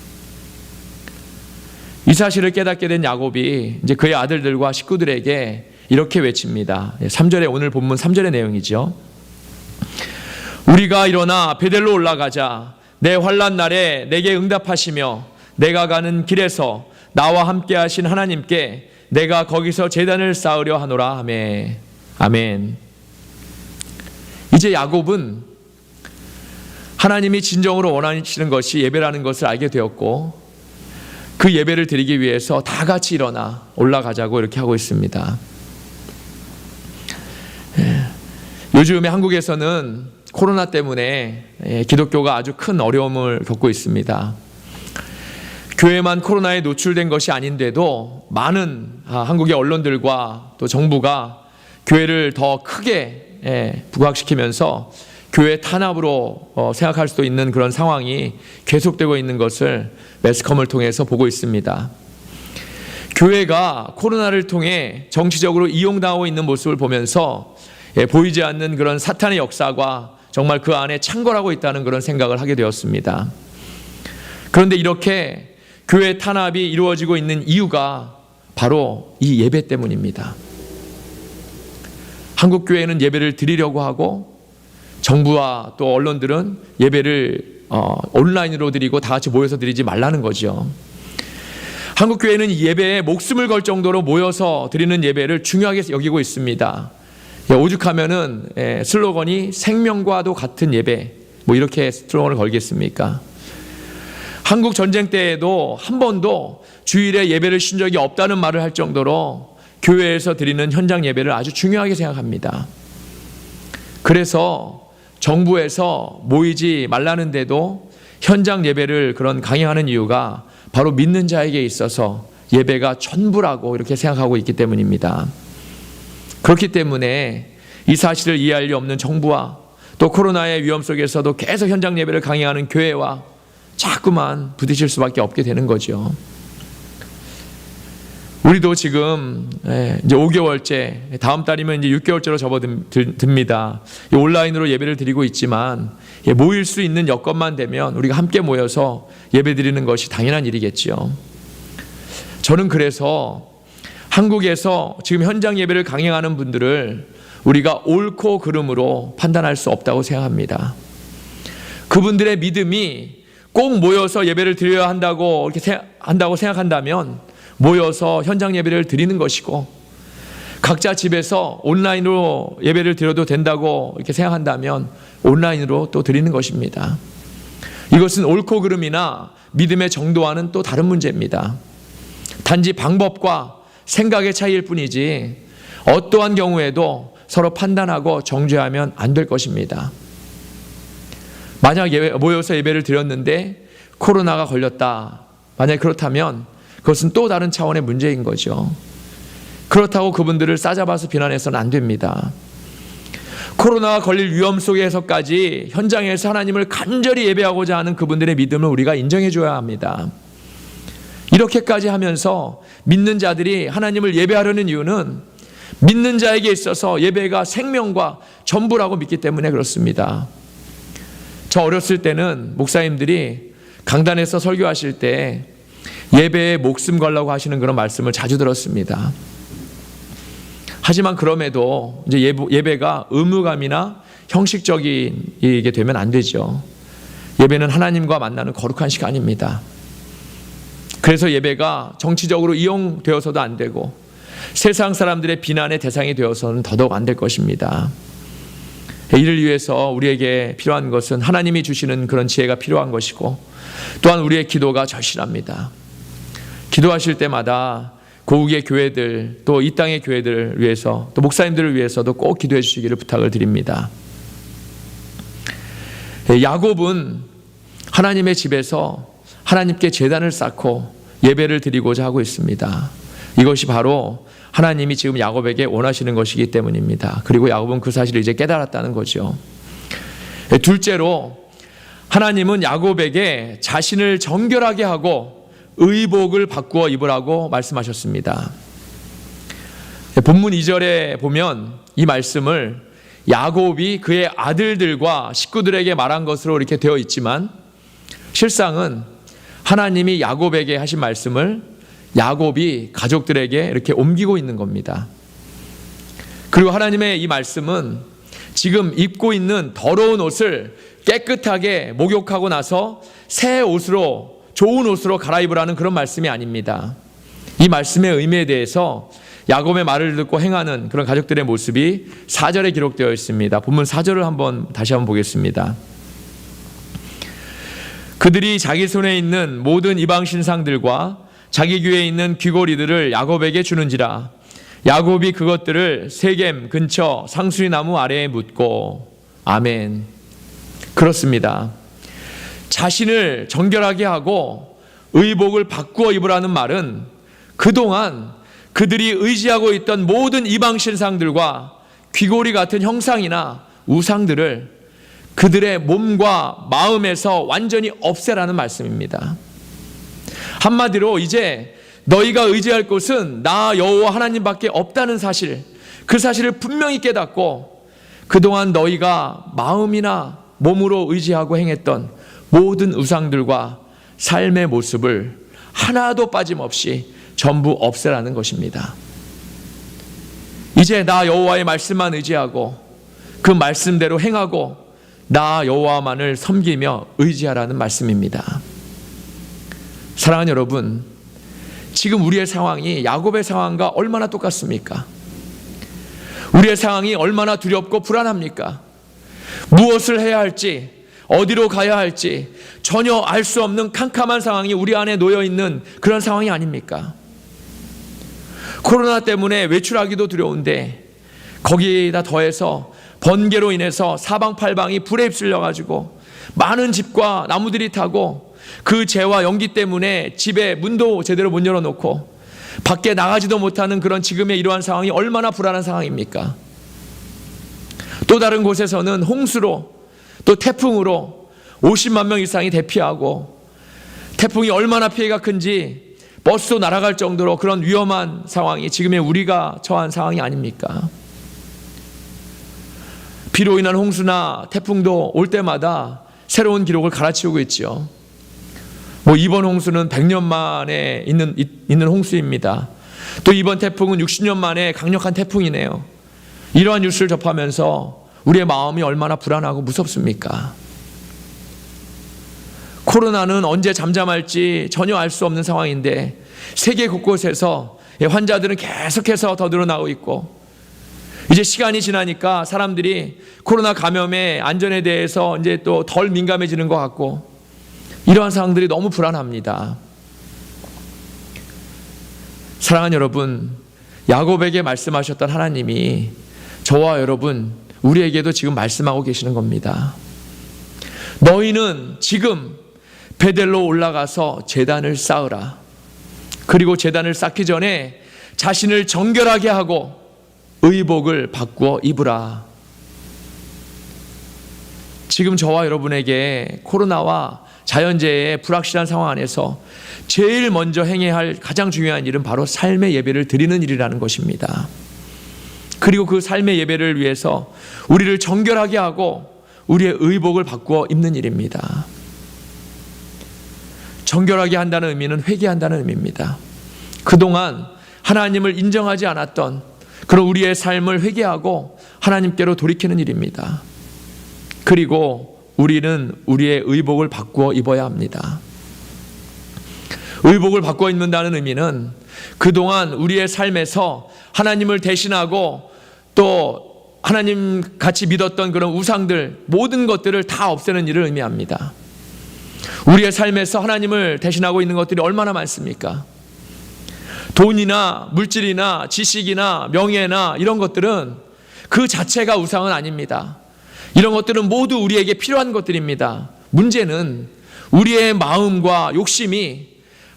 이 사실을 깨닫게 된 야곱이 이제 그의 아들들과 식구들에게 이렇게 외칩니다. 3절에 오늘 본문 3절의 내용이죠. 우리가 일어나 베델로 올라가자. 내 환난 날에 내게 응답하시며 내가 가는 길에서 나와 함께 하신 하나님께 내가 거기서 제단을 쌓으려 하노라 하매. 아멘. 이제 야곱은 하나님이 진정으로 원하시는 것이 예배라는 것을 알게 되었고 그 예배를 드리기 위해서 다 같이 일어나 올라가자고 이렇게 하고 있습니다. 요즘에 한국에서는 코로나 때문에 기독교가 아주 큰 어려움을 겪고 있습니다. 교회만 코로나에 노출된 것이 아닌데도 많은 한국의 언론들과 또 정부가 교회를 더 크게 부각시키면서 교회 탄압으로 생각할 수도 있는 그런 상황이 계속되고 있는 것을 매스컴을 통해서 보고 있습니다. 교회가 코로나를 통해 정치적으로 이용당하고 있는 모습을 보면서 보이지 않는 그런 사탄의 역사가 정말 그 안에 창궐하고 있다는 그런 생각을 하게 되었습니다. 그런데 이렇게 교회 탄압이 이루어지고 있는 이유가 바로 이 예배 때문입니다. 한국 교회는 예배를 드리려고 하고 정부와 또 언론들은 예배를 온라인으로 드리고 다 같이 모여서 드리지 말라는 거죠. 한국 교회는 예배에 목숨을 걸 정도로 모여서 드리는 예배를 중요하게 여기고 있습니다. 오죽하면은 슬로건이 생명과도 같은 예배 뭐 이렇게 슬로건을 걸겠습니까? 한국 전쟁 때에도 한 번도 주일에 예배를 쉰 적이 없다는 말을 할 정도로 교회에서 드리는 현장 예배를 아주 중요하게 생각합니다. 그래서 정부에서 모이지 말라는데도 현장 예배를 그런 강행하는 이유가 바로 믿는 자에게 있어서 예배가 전부라고 이렇게 생각하고 있기 때문입니다. 그렇기 때문에 이 사실을 이해할 리 없는 정부와 또 코로나의 위험 속에서도 계속 현장 예배를 강행하는 교회와 자꾸만 부딪힐 수밖에 없게 되는 거죠. 우리도 지금 이제 5개월째, 다음 달이면 이제 6개월째로 접어듭니다. 온라인으로 예배를 드리고 있지만 모일 수 있는 여건만 되면 우리가 함께 모여서 예배 드리는 것이 당연한 일이겠죠. 저는 그래서 한국에서 지금 현장 예배를 강행하는 분들을 우리가 옳고 그름으로 판단할 수 없다고 생각합니다. 그분들의 믿음이 꼭 모여서 예배를 드려야 한다고 생각한다면 모여서 현장 예배를 드리는 것이고, 각자 집에서 온라인으로 예배를 드려도 된다고 이렇게 생각한다면 온라인으로 또 드리는 것입니다. 이것은 옳고 그름이나 믿음의 정도와는 또 다른 문제입니다. 단지 방법과 생각의 차이일 뿐이지 어떠한 경우에도 서로 판단하고 정죄하면 안 될 것입니다. 만약 모여서 예배를 드렸는데 코로나가 걸렸다. 만약 그렇다면 그것은 또 다른 차원의 문제인 거죠. 그렇다고 그분들을 싸잡아서 비난해서는 안 됩니다. 코로나가 걸릴 위험 속에서까지 현장에서 하나님을 간절히 예배하고자 하는 그분들의 믿음을 우리가 인정해 줘야 합니다. 이렇게까지 하면서 믿는 자들이 하나님을 예배하려는 이유는 믿는 자에게 있어서 예배가 생명과 전부라고 믿기 때문에 그렇습니다. 저 어렸을 때는 목사님들이 강단에서 설교하실 때 예배에 목숨 걸라고 하시는 그런 말씀을 자주 들었습니다. 하지만 그럼에도 이제 예배가 의무감이나 형식적이게 되면 안 되죠. 예배는 하나님과 만나는 거룩한 시간입니다. 그래서 예배가 정치적으로 이용되어서도 안 되고 세상 사람들의 비난의 대상이 되어서는 더더욱 안 될 것입니다. 이를 위해서 우리에게 필요한 것은 하나님이 주시는 그런 지혜가 필요한 것이고, 또한 우리의 기도가 절실합니다. 기도하실 때마다 고국의 교회들, 또 이 땅의 교회들을 위해서, 또 목사님들을 위해서도 꼭 기도해 주시기를 부탁을 드립니다. 야곱은 하나님의 집에서 하나님께 제단을 쌓고 예배를 드리고자 하고 있습니다. 이것이 바로 하나님이 지금 야곱에게 원하시는 것이기 때문입니다. 그리고 야곱은 그 사실을 이제 깨달았다는 거죠. 둘째로, 하나님은 야곱에게 자신을 정결하게 하고 의복을 바꾸어 입으라고 말씀하셨습니다. 본문 2절에 보면 이 말씀을 야곱이 그의 아들들과 식구들에게 말한 것으로 이렇게 되어 있지만, 실상은 하나님이 야곱에게 하신 말씀을 야곱이 가족들에게 이렇게 옮기고 있는 겁니다. 그리고 하나님의 이 말씀은 지금 입고 있는 더러운 옷을 깨끗하게 목욕하고 나서 새 옷으로, 좋은 옷으로 갈아입으라는 그런 말씀이 아닙니다. 이 말씀의 의미에 대해서 야곱의 말을 듣고 행하는 그런 가족들의 모습이 4절에 기록되어 있습니다. 본문 4절을 다시 한번 보겠습니다. 그들이 자기 손에 있는 모든 이방 신상들과 자기 귀에 있는 귀고리들을 야곱에게 주는지라. 야곱이 그것들을 세겜 근처 상수리 나무 아래에 묻고. 아멘. 그렇습니다. 자신을 정결하게 하고 의복을 바꾸어 입으라는 말은 그동안 그들이 의지하고 있던 모든 이방 신상들과 귀고리 같은 형상이나 우상들을 그들의 몸과 마음에서 완전히 없애라는 말씀입니다. 한마디로 이제 너희가 의지할 곳은 나 여호와 하나님밖에 없다는 사실, 그 사실을 분명히 깨닫고 그동안 너희가 마음이나 몸으로 의지하고 행했던 모든 우상들과 삶의 모습을 하나도 빠짐없이 전부 없애라는 것입니다. 이제 나 여호와의 말씀만 의지하고 그 말씀대로 행하고 나 여호와만을 섬기며 의지하라는 말씀입니다. 사랑하는 여러분, 지금 우리의 상황이 야곱의 상황과 얼마나 똑같습니까? 우리의 상황이 얼마나 두렵고 불안합니까? 무엇을 해야 할지, 어디로 가야 할지 전혀 알 수 없는 캄캄한 상황이 우리 안에 놓여 있는 그런 상황이 아닙니까? 코로나 때문에 외출하기도 두려운데 거기에다 더해서 번개로 인해서 사방팔방이 불에 휩쓸려 가지고 많은 집과 나무들이 타고 그 재와 연기 때문에 집에 문도 제대로 못 열어놓고 밖에 나가지도 못하는 그런 지금의 이러한 상황이 얼마나 불안한 상황입니까? 또 다른 곳에서는 홍수로, 또 태풍으로 50만 명 이상이 대피하고 태풍이 얼마나 피해가 큰지 버스도 날아갈 정도로 그런 위험한 상황이 지금의 우리가 처한 상황이 아닙니까? 비로 인한 홍수나 태풍도 올 때마다 새로운 기록을 갈아치우고 있죠. 이번 홍수는 100년 만에 있는 홍수입니다. 또 이번 태풍은 60년 만에 강력한 태풍이네요. 이러한 뉴스를 접하면서 우리의 마음이 얼마나 불안하고 무섭습니까? 코로나는 언제 잠잠할지 전혀 알 수 없는 상황인데 세계 곳곳에서 환자들은 계속해서 더 늘어나고 있고, 이제 시간이 지나니까 사람들이 코로나 감염의 안전에 대해서 이제 또 덜 민감해지는 것 같고, 이러한 상황들이 너무 불안합니다. 사랑하는 여러분, 야곱에게 말씀하셨던 하나님이 저와 여러분, 우리에게도 지금 말씀하고 계시는 겁니다. 너희는 지금 베델로 올라가서 제단을 쌓으라. 그리고 제단을 쌓기 전에 자신을 정결하게 하고 의복을 바꾸어 입으라. 지금 저와 여러분에게 코로나와 자연재해의 불확실한 상황 안에서 제일 먼저 행해야 할 가장 중요한 일은 바로 삶의 예배를 드리는 일이라는 것입니다. 그리고 그 삶의 예배를 위해서 우리를 정결하게 하고 우리의 의복을 바꾸어 입는 일입니다. 정결하게 한다는 의미는 회개한다는 의미입니다. 그동안 하나님을 인정하지 않았던 그런 우리의 삶을 회개하고 하나님께로 돌이키는 일입니다. 그리고 우리는 우리의 의복을 바꾸어 입어야 합니다. 의복을 바꾸어 입는다는 의미는 그동안 우리의 삶에서 하나님을 대신하고 또 하나님 같이 믿었던 그런 우상들, 모든 것들을 다 없애는 일을 의미합니다. 우리의 삶에서 하나님을 대신하고 있는 것들이 얼마나 많습니까? 돈이나 물질이나 지식이나 명예나 이런 것들은 그 자체가 우상은 아닙니다. 이런 것들은 모두 우리에게 필요한 것들입니다. 문제는 우리의 마음과 욕심이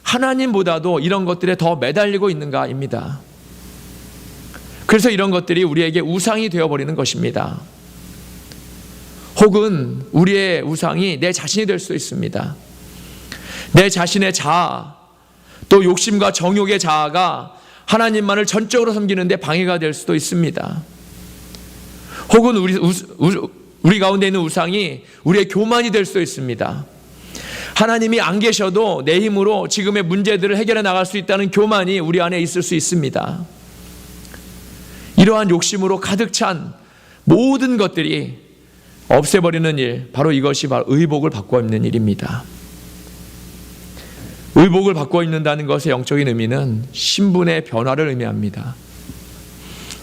하나님보다도 이런 것들에 더 매달리고 있는가입니다. 그래서 이런 것들이 우리에게 우상이 되어버리는 것입니다. 혹은 우리의 우상이 내 자신이 될 수도 있습니다. 내 자신의 자아, 또 욕심과 정욕의 자아가 하나님만을 전적으로 섬기는 데 방해가 될 수도 있습니다. 혹은 우리 가운데 있는 우상이 우리의 교만이 될 수도 있습니다. 하나님이 안 계셔도 내 힘으로 지금의 문제들을 해결해 나갈 수 있다는 교만이 우리 안에 있을 수 있습니다. 이러한 욕심으로 가득 찬 모든 것들이 없애버리는 일, 바로 이것이 바로 의복을 바꿔 입는 일입니다. 의복을 바꿔 입는다는 것의 영적인 의미는 신분의 변화를 의미합니다.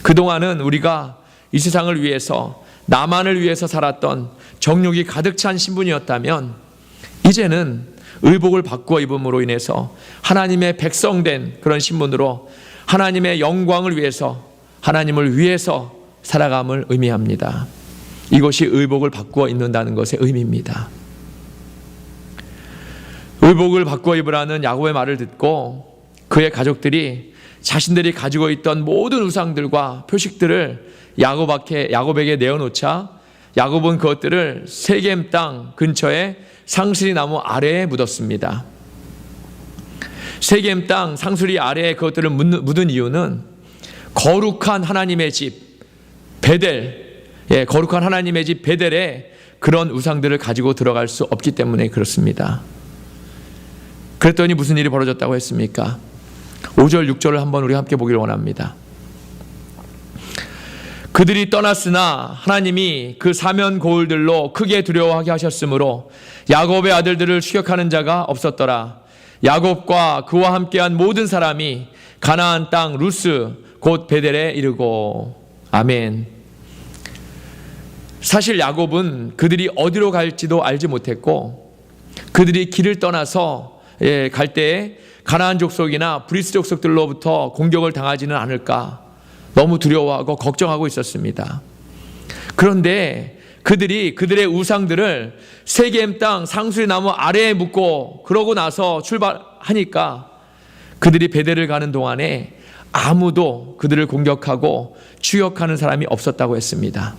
그동안은 우리가 이 세상을 위해서, 나만을 위해서 살았던 정욕이 가득 찬 신분이었다면 이제는 의복을 바꾸어 입음으로 인해서 하나님의 백성된 그런 신분으로 하나님의 영광을 위해서, 하나님을 위해서 살아감을 의미합니다. 이것이 의복을 바꾸어 입는다는 것의 의미입니다. 의복을 바꾸어 입으라는 야곱의 말을 듣고 그의 가족들이 자신들이 가지고 있던 모든 우상들과 표식들을 야곱에게 내어놓자 야곱은 그것들을 세겜 땅 근처에 상수리 나무 아래에 묻었습니다. 세겜 땅 상수리 아래에 그것들을 묻은 이유는 거룩한 하나님의 집 베델, 거룩한 하나님의 집 베델에 그런 우상들을 가지고 들어갈 수 없기 때문에 그렇습니다. 그랬더니 무슨 일이 벌어졌다고 했습니까? 5절 6절을 한번 우리 함께 보기를 원합니다. 그들이 떠났으나 하나님이 그 사면 고울들로 크게 두려워하게 하셨으므로 야곱의 아들들을 추격하는 자가 없었더라. 야곱과 그와 함께한 모든 사람이 가나안 땅 루스 곧 베델에 이르고. 아멘. 사실 야곱은 그들이 어디로 갈지도 알지 못했고 그들이 길을 떠나서 갈 때에 가나안 족속이나 브리스 족속들로부터 공격을 당하지는 않을까 너무 두려워하고 걱정하고 있었습니다. 그런데 그들이 그들의 우상들을 세겜 땅 상수리 나무 아래에 묻고 그러고 나서 출발하니까 그들이 베델을 가는 동안에 아무도 그들을 공격하고 추격하는 사람이 없었다고 했습니다.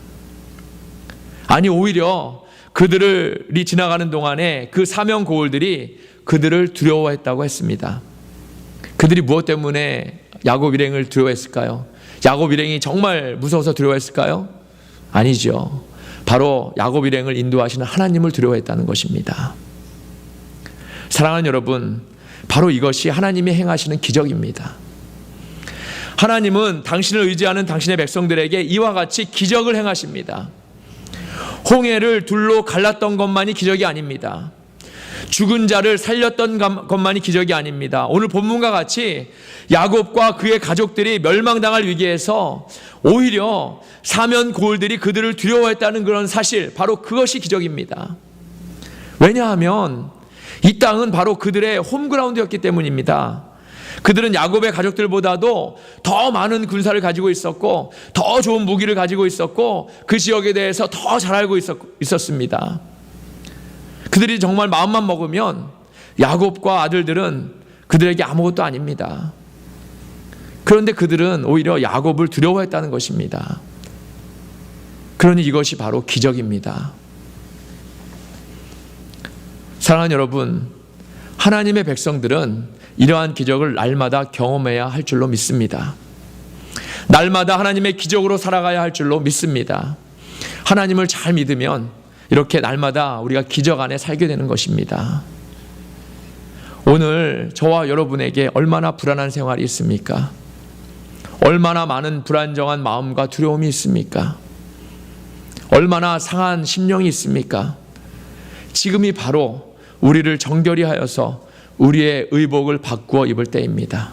아니 오히려 그들이 지나가는 동안에 그 사면 고울들이 그들을 두려워했다고 했습니다. 그들이 무엇 때문에 야곱 일행을 두려워했을까요? 야곱 일행이 정말 무서워서 두려워했을까요? 아니죠. 바로 야곱 일행을 인도하시는 하나님을 두려워했다는 것입니다. 사랑하는 여러분, 바로 이것이 하나님이 행하시는 기적입니다. 하나님은 당신을 의지하는 당신의 백성들에게 이와 같이 기적을 행하십니다. 홍해를 둘로 갈랐던 것만이 기적이 아닙니다. 죽은 자를 살렸던 것만이 기적이 아닙니다. 오늘 본문과 같이 야곱과 그의 가족들이 멸망당할 위기에서 오히려 사면 고울들이 그들을 두려워했다는 그런 사실, 바로 그것이 기적입니다. 왜냐하면 이 땅은 바로 그들의 홈그라운드였기 때문입니다. 그들은 야곱의 가족들보다도 더 많은 군사를 가지고 있었고 더 좋은 무기를 가지고 있었고 그 지역에 대해서 더 잘 알고 있었습니다. 그들이 정말 마음만 먹으면 야곱과 아들들은 그들에게 아무것도 아닙니다. 그런데 그들은 오히려 야곱을 두려워했다는 것입니다. 그러니 이것이 바로 기적입니다. 사랑하는 여러분, 하나님의 백성들은 이러한 기적을 날마다 경험해야 할 줄로 믿습니다. 날마다 하나님의 기적으로 살아가야 할 줄로 믿습니다. 하나님을 잘 믿으면 이렇게 날마다 우리가 기적 안에 살게 되는 것입니다. 오늘 저와 여러분에게 얼마나 불안한 생활이 있습니까? 얼마나 많은 불안정한 마음과 두려움이 있습니까? 얼마나 상한 심령이 있습니까? 지금이 바로 우리를 정결히 하여서 우리의 의복을 바꾸어 입을 때입니다.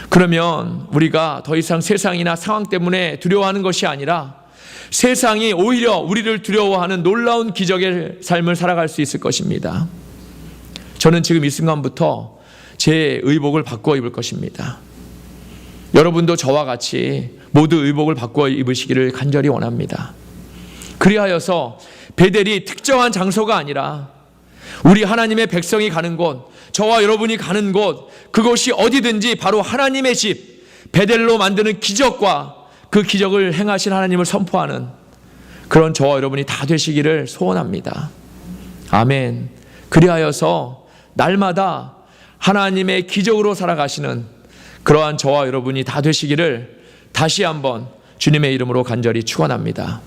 그러면 우리가 더 이상 세상이나 상황 때문에 두려워하는 것이 아니라 세상이 오히려 우리를 두려워하는 놀라운 기적의 삶을 살아갈 수 있을 것입니다. 저는 지금 이 순간부터 제 의복을 바꾸어 입을 것입니다. 여러분도 저와 같이 모두 의복을 바꾸어 입으시기를 간절히 원합니다. 그리하여서 베델이 특정한 장소가 아니라 우리 하나님의 백성이 가는 곳, 저와 여러분이 가는 곳, 그곳이 어디든지 바로 하나님의 집, 베델로 만드는 기적과 그 기적을 행하신 하나님을 선포하는 그런 저와 여러분이 다 되시기를 소원합니다. 아멘. 그리하여서 날마다 하나님의 기적으로 살아가시는 그러한 저와 여러분이 다 되시기를 다시 한번 주님의 이름으로 간절히 축원합니다.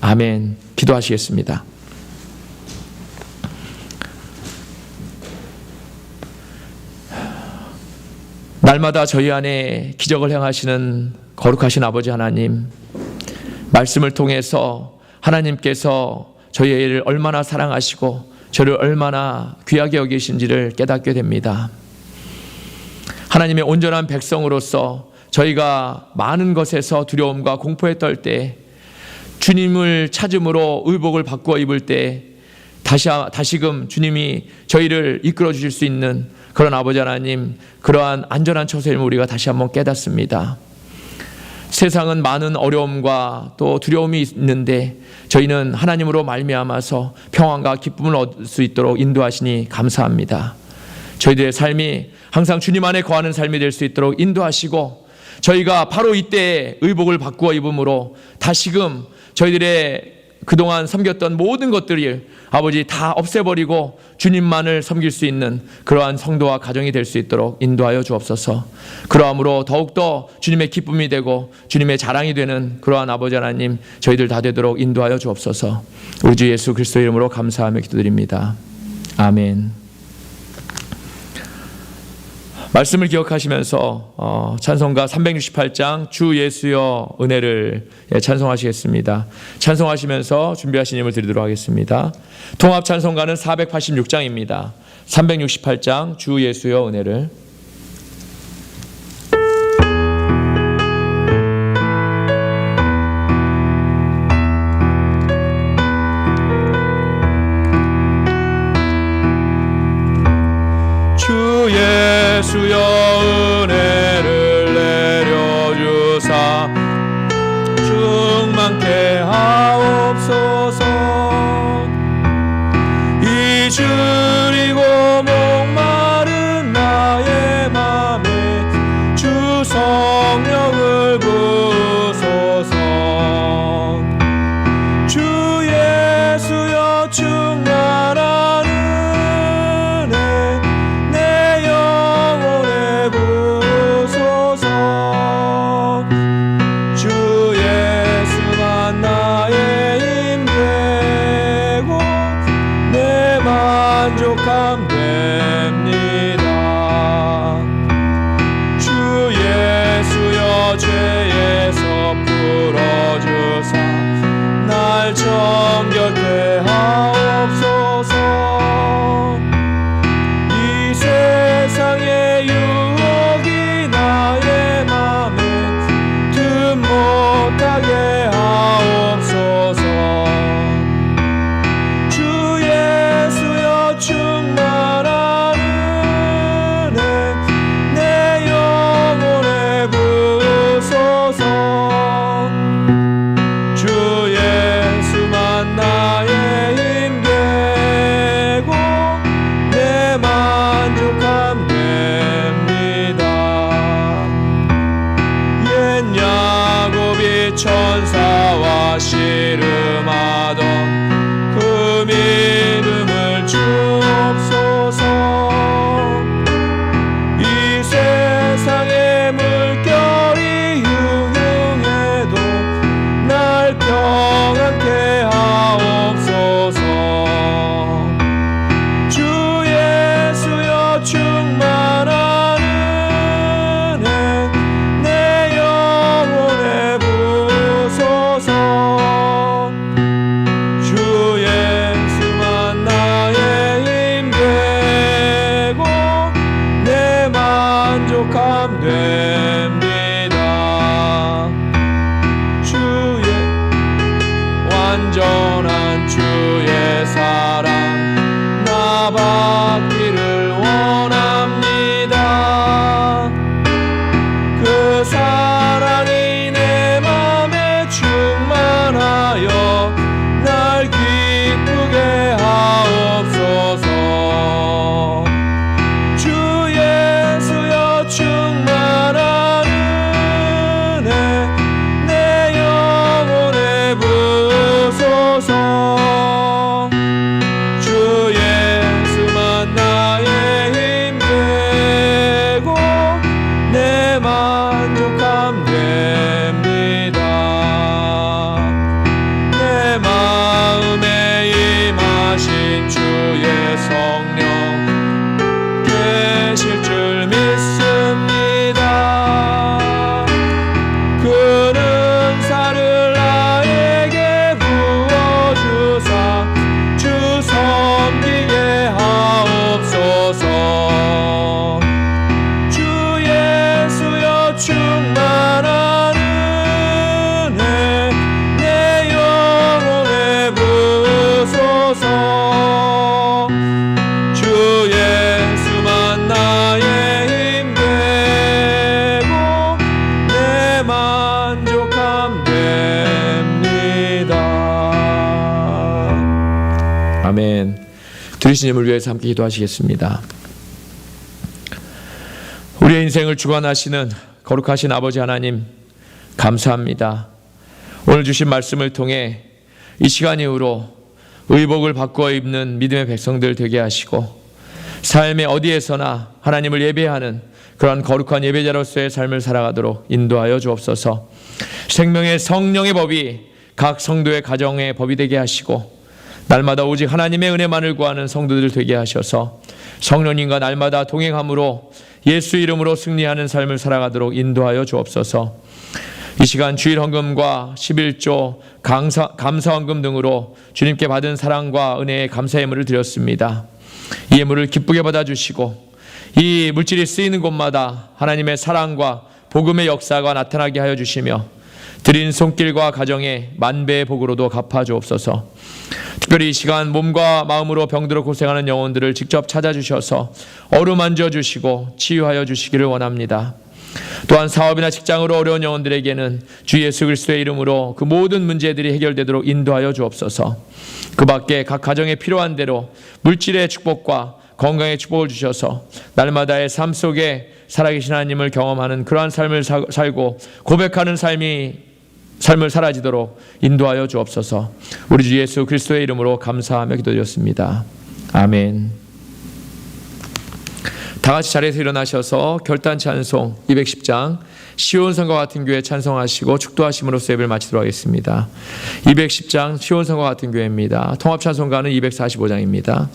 아멘. 기도하시겠습니다. 날마다 저희 안에 기적을 행하시는 거룩하신 아버지 하나님, 말씀을 통해서 하나님께서 저희를 얼마나 사랑하시고 저를 얼마나 귀하게 여기신지를 깨닫게 됩니다. 하나님의 온전한 백성으로서 저희가 많은 것에서 두려움과 공포에 떨 때, 주님을 찾음으로 의복을 바꾸어 입을 때 다시금 주님이 저희를 이끌어 주실 수 있는 그런 아버지 하나님, 그러한 안전한 처소임을 우리가 다시 한번 깨닫습니다. 세상은 많은 어려움과 또 두려움이 있는데 저희는 하나님으로 말미암아서 평안과 기쁨을 얻을 수 있도록 인도하시니 감사합니다. 저희들의 삶이 항상 주님 안에 거하는 삶이 될 수 있도록 인도하시고, 저희가 바로 이때에 의복을 바꾸어 입음으로 다시금 저희들의 그동안 섬겼던 모든 것들을 아버지 다 없애버리고 주님만을 섬길 수 있는 그러한 성도와 가정이 될 수 있도록 인도하여 주옵소서. 그러함으로 더욱더 주님의 기쁨이 되고 주님의 자랑이 되는 그러한 아버지 하나님, 저희들 다 되도록 인도하여 주옵소서. 우리 주 예수 그리스도의 이름으로 감사하며 기도드립니다. 아멘. 말씀을 기억하시면서 찬송가 368장 주 예수여 은혜를 찬송하시겠습니다. 찬송하시면서 준비하신 힘을 드리도록 하겠습니다. 통합 찬송가는 486장입니다. 368장 주 예수여 은혜를. 예수여 은혜를 내려주사 충만케 하옵소서. 이주리고 목마른 나의 맘에 주 성령을 부으소서. 주 예수여 충만한 만족함 됩니다. 주 예수여 죄에서 풀어주사 날 정결케 하옵소서. 이 세상의 유혹이 나의 맘에 든 못하게 하옵소서. 충만한 은혜 내 영혼에 부으소서. 주 예수만 나의 들으신 을 위해서 함께 기도하시겠습니다. 우리의 인생을 주관하시는 거룩하신 아버지 하나님, 감사합니다. 오늘 주신 말씀을 통해 이 시간 이후로 의복을 바꾸어 입는 믿음의 백성들 되게 하시고, 삶의 어디에서나 하나님을 예배하는 그러한 거룩한 예배자로서의 삶을 살아가도록 인도하여 주옵소서. 생명의 성령의 법이 각 성도의 가정의 법이 되게 하시고, 날마다 오직 하나님의 은혜만을 구하는 성도들 되게 하셔서 성령님과 날마다 동행함으로 예수 이름으로 승리하는 삶을 살아가도록 인도하여 주옵소서. 이 시간 주일 헌금과 11조 감사 헌금 등으로 주님께 받은 사랑과 은혜의 감사 예물을 드렸습니다. 이 예물을 기쁘게 받아주시고, 이 물질이 쓰이는 곳마다 하나님의 사랑과 복음의 역사가 나타나게 하여 주시며, 드린 손길과 가정에 만배의 복으로도 갚아 주옵소서. 특별히 이 시간 몸과 마음으로 병들어 고생하는 영혼들을 직접 찾아주셔서 어루만져 주시고 치유하여 주시기를 원합니다. 또한 사업이나 직장으로 어려운 영혼들에게는 주 예수 그리스도의 이름으로 그 모든 문제들이 해결되도록 인도하여 주옵소서. 그 밖에 각 가정에 필요한 대로 물질의 축복과 건강의 축복을 주셔서 날마다의 삶 속에 살아계신 하나님을 경험하는 그러한 삶을 살고 고백하는 삶을 사라지도록 인도하여 주옵소서. 우리 주 예수 그리스도의 이름으로 감사하며 기도드렸습니다. 아멘. 다 같이 자리에서 일어나셔서 결단 찬송 210장 시온성과 같은 교회 찬송하시고 축도하심으로써 예배를 마치도록 하겠습니다. 210장 시온성과 같은 교회입니다. 통합 찬송가는 245장입니다.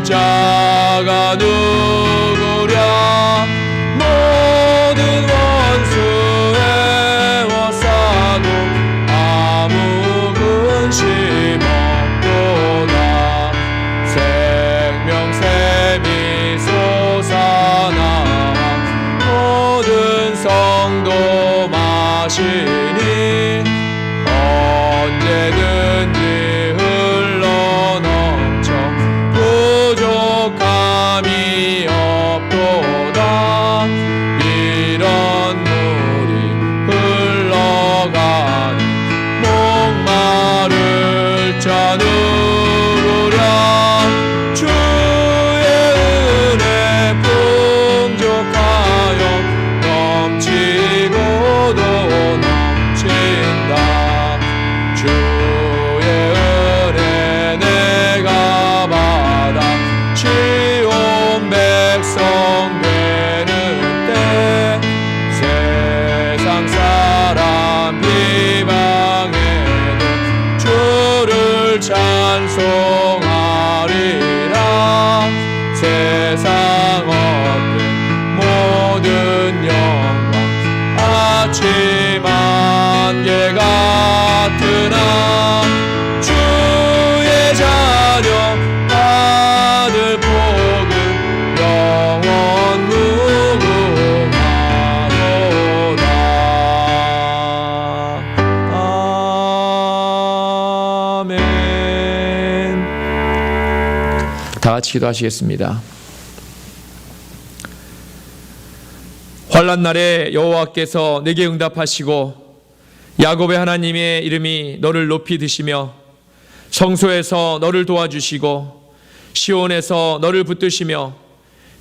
자가 누구랴. 모든 원수 애워싸도 아무 근심 없도다. 생명샘이 솟아나와 모든 성도 마시니 언제든지 흘러넘쳐 부족함이 없도다. 이런 물이 흘러가니 목마를 자 누구랴. 주의 은혜 풍족하여 넘치고도 넘친다. 주의 은혜 내가 받아 지온 백성 되는 때 세상 사람 비방해도 주를 찬송하리라. 세상 얻는 모든 영광 아침 안개 같으나 주의 자녀 받을 복은 영원 무궁하도다. 아멘. 다 같이 기도하시겠습니다. 환난 날에 여호와께서 내게 응답하시고 야곱의 하나님의 이름이 너를 높이 드시며 성소에서 너를 도와주시고 시온에서 너를 붙드시며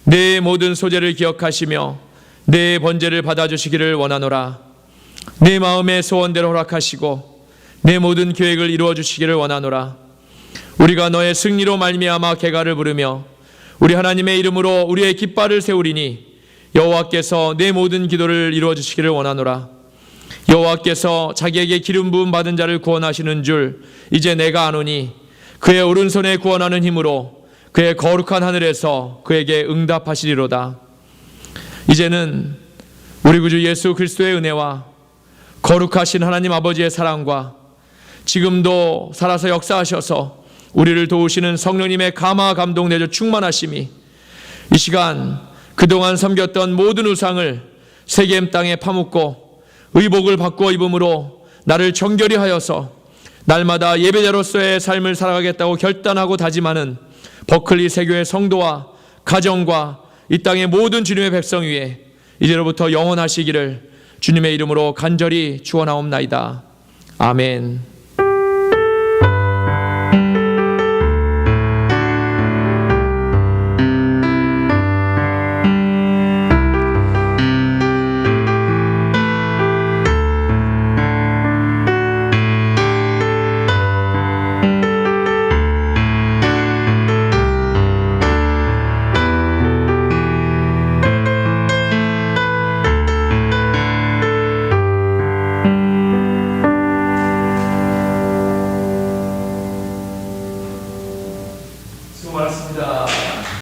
내 모든 소재를 기억하시며 내 번제를 받아주시기를 원하노라. 내 마음의 소원대로 허락하시고 내 모든 계획을 이루어 주시기를 원하노라. 우리가 너의 승리로 말미암아 개가를 부르며 우리 하나님의 이름으로 우리의 깃발을 세우리니 여호와께서 내 모든 기도를 이루어 주시기를 원하노라. 여호와께서 자기에게 기름 부음 받은 자를 구원하시는 줄 이제 내가 아노니 그의 오른손에 구원하는 힘으로 그의 거룩한 하늘에서 그에게 응답하시리로다. 이제는 우리 구주 예수 그리스도의 은혜와 거룩하신 하나님 아버지의 사랑과 지금도 살아서 역사하셔서 우리를 도우시는 성령님의 감화 감동 내주 충만하심이 이 시간 그동안 섬겼던 모든 우상을 세겜 땅에 파묻고 의복을 바꾸어 입음으로 나를 정결히 하여서 날마다 예배자로서의 삶을 살아가겠다고 결단하고 다짐하는 버클리 세교의 성도와 가정과 이 땅의 모든 주님의 백성 위에 이제로부터 영원하시기를 주님의 이름으로 간절히 축원하옵나이다. 아멘.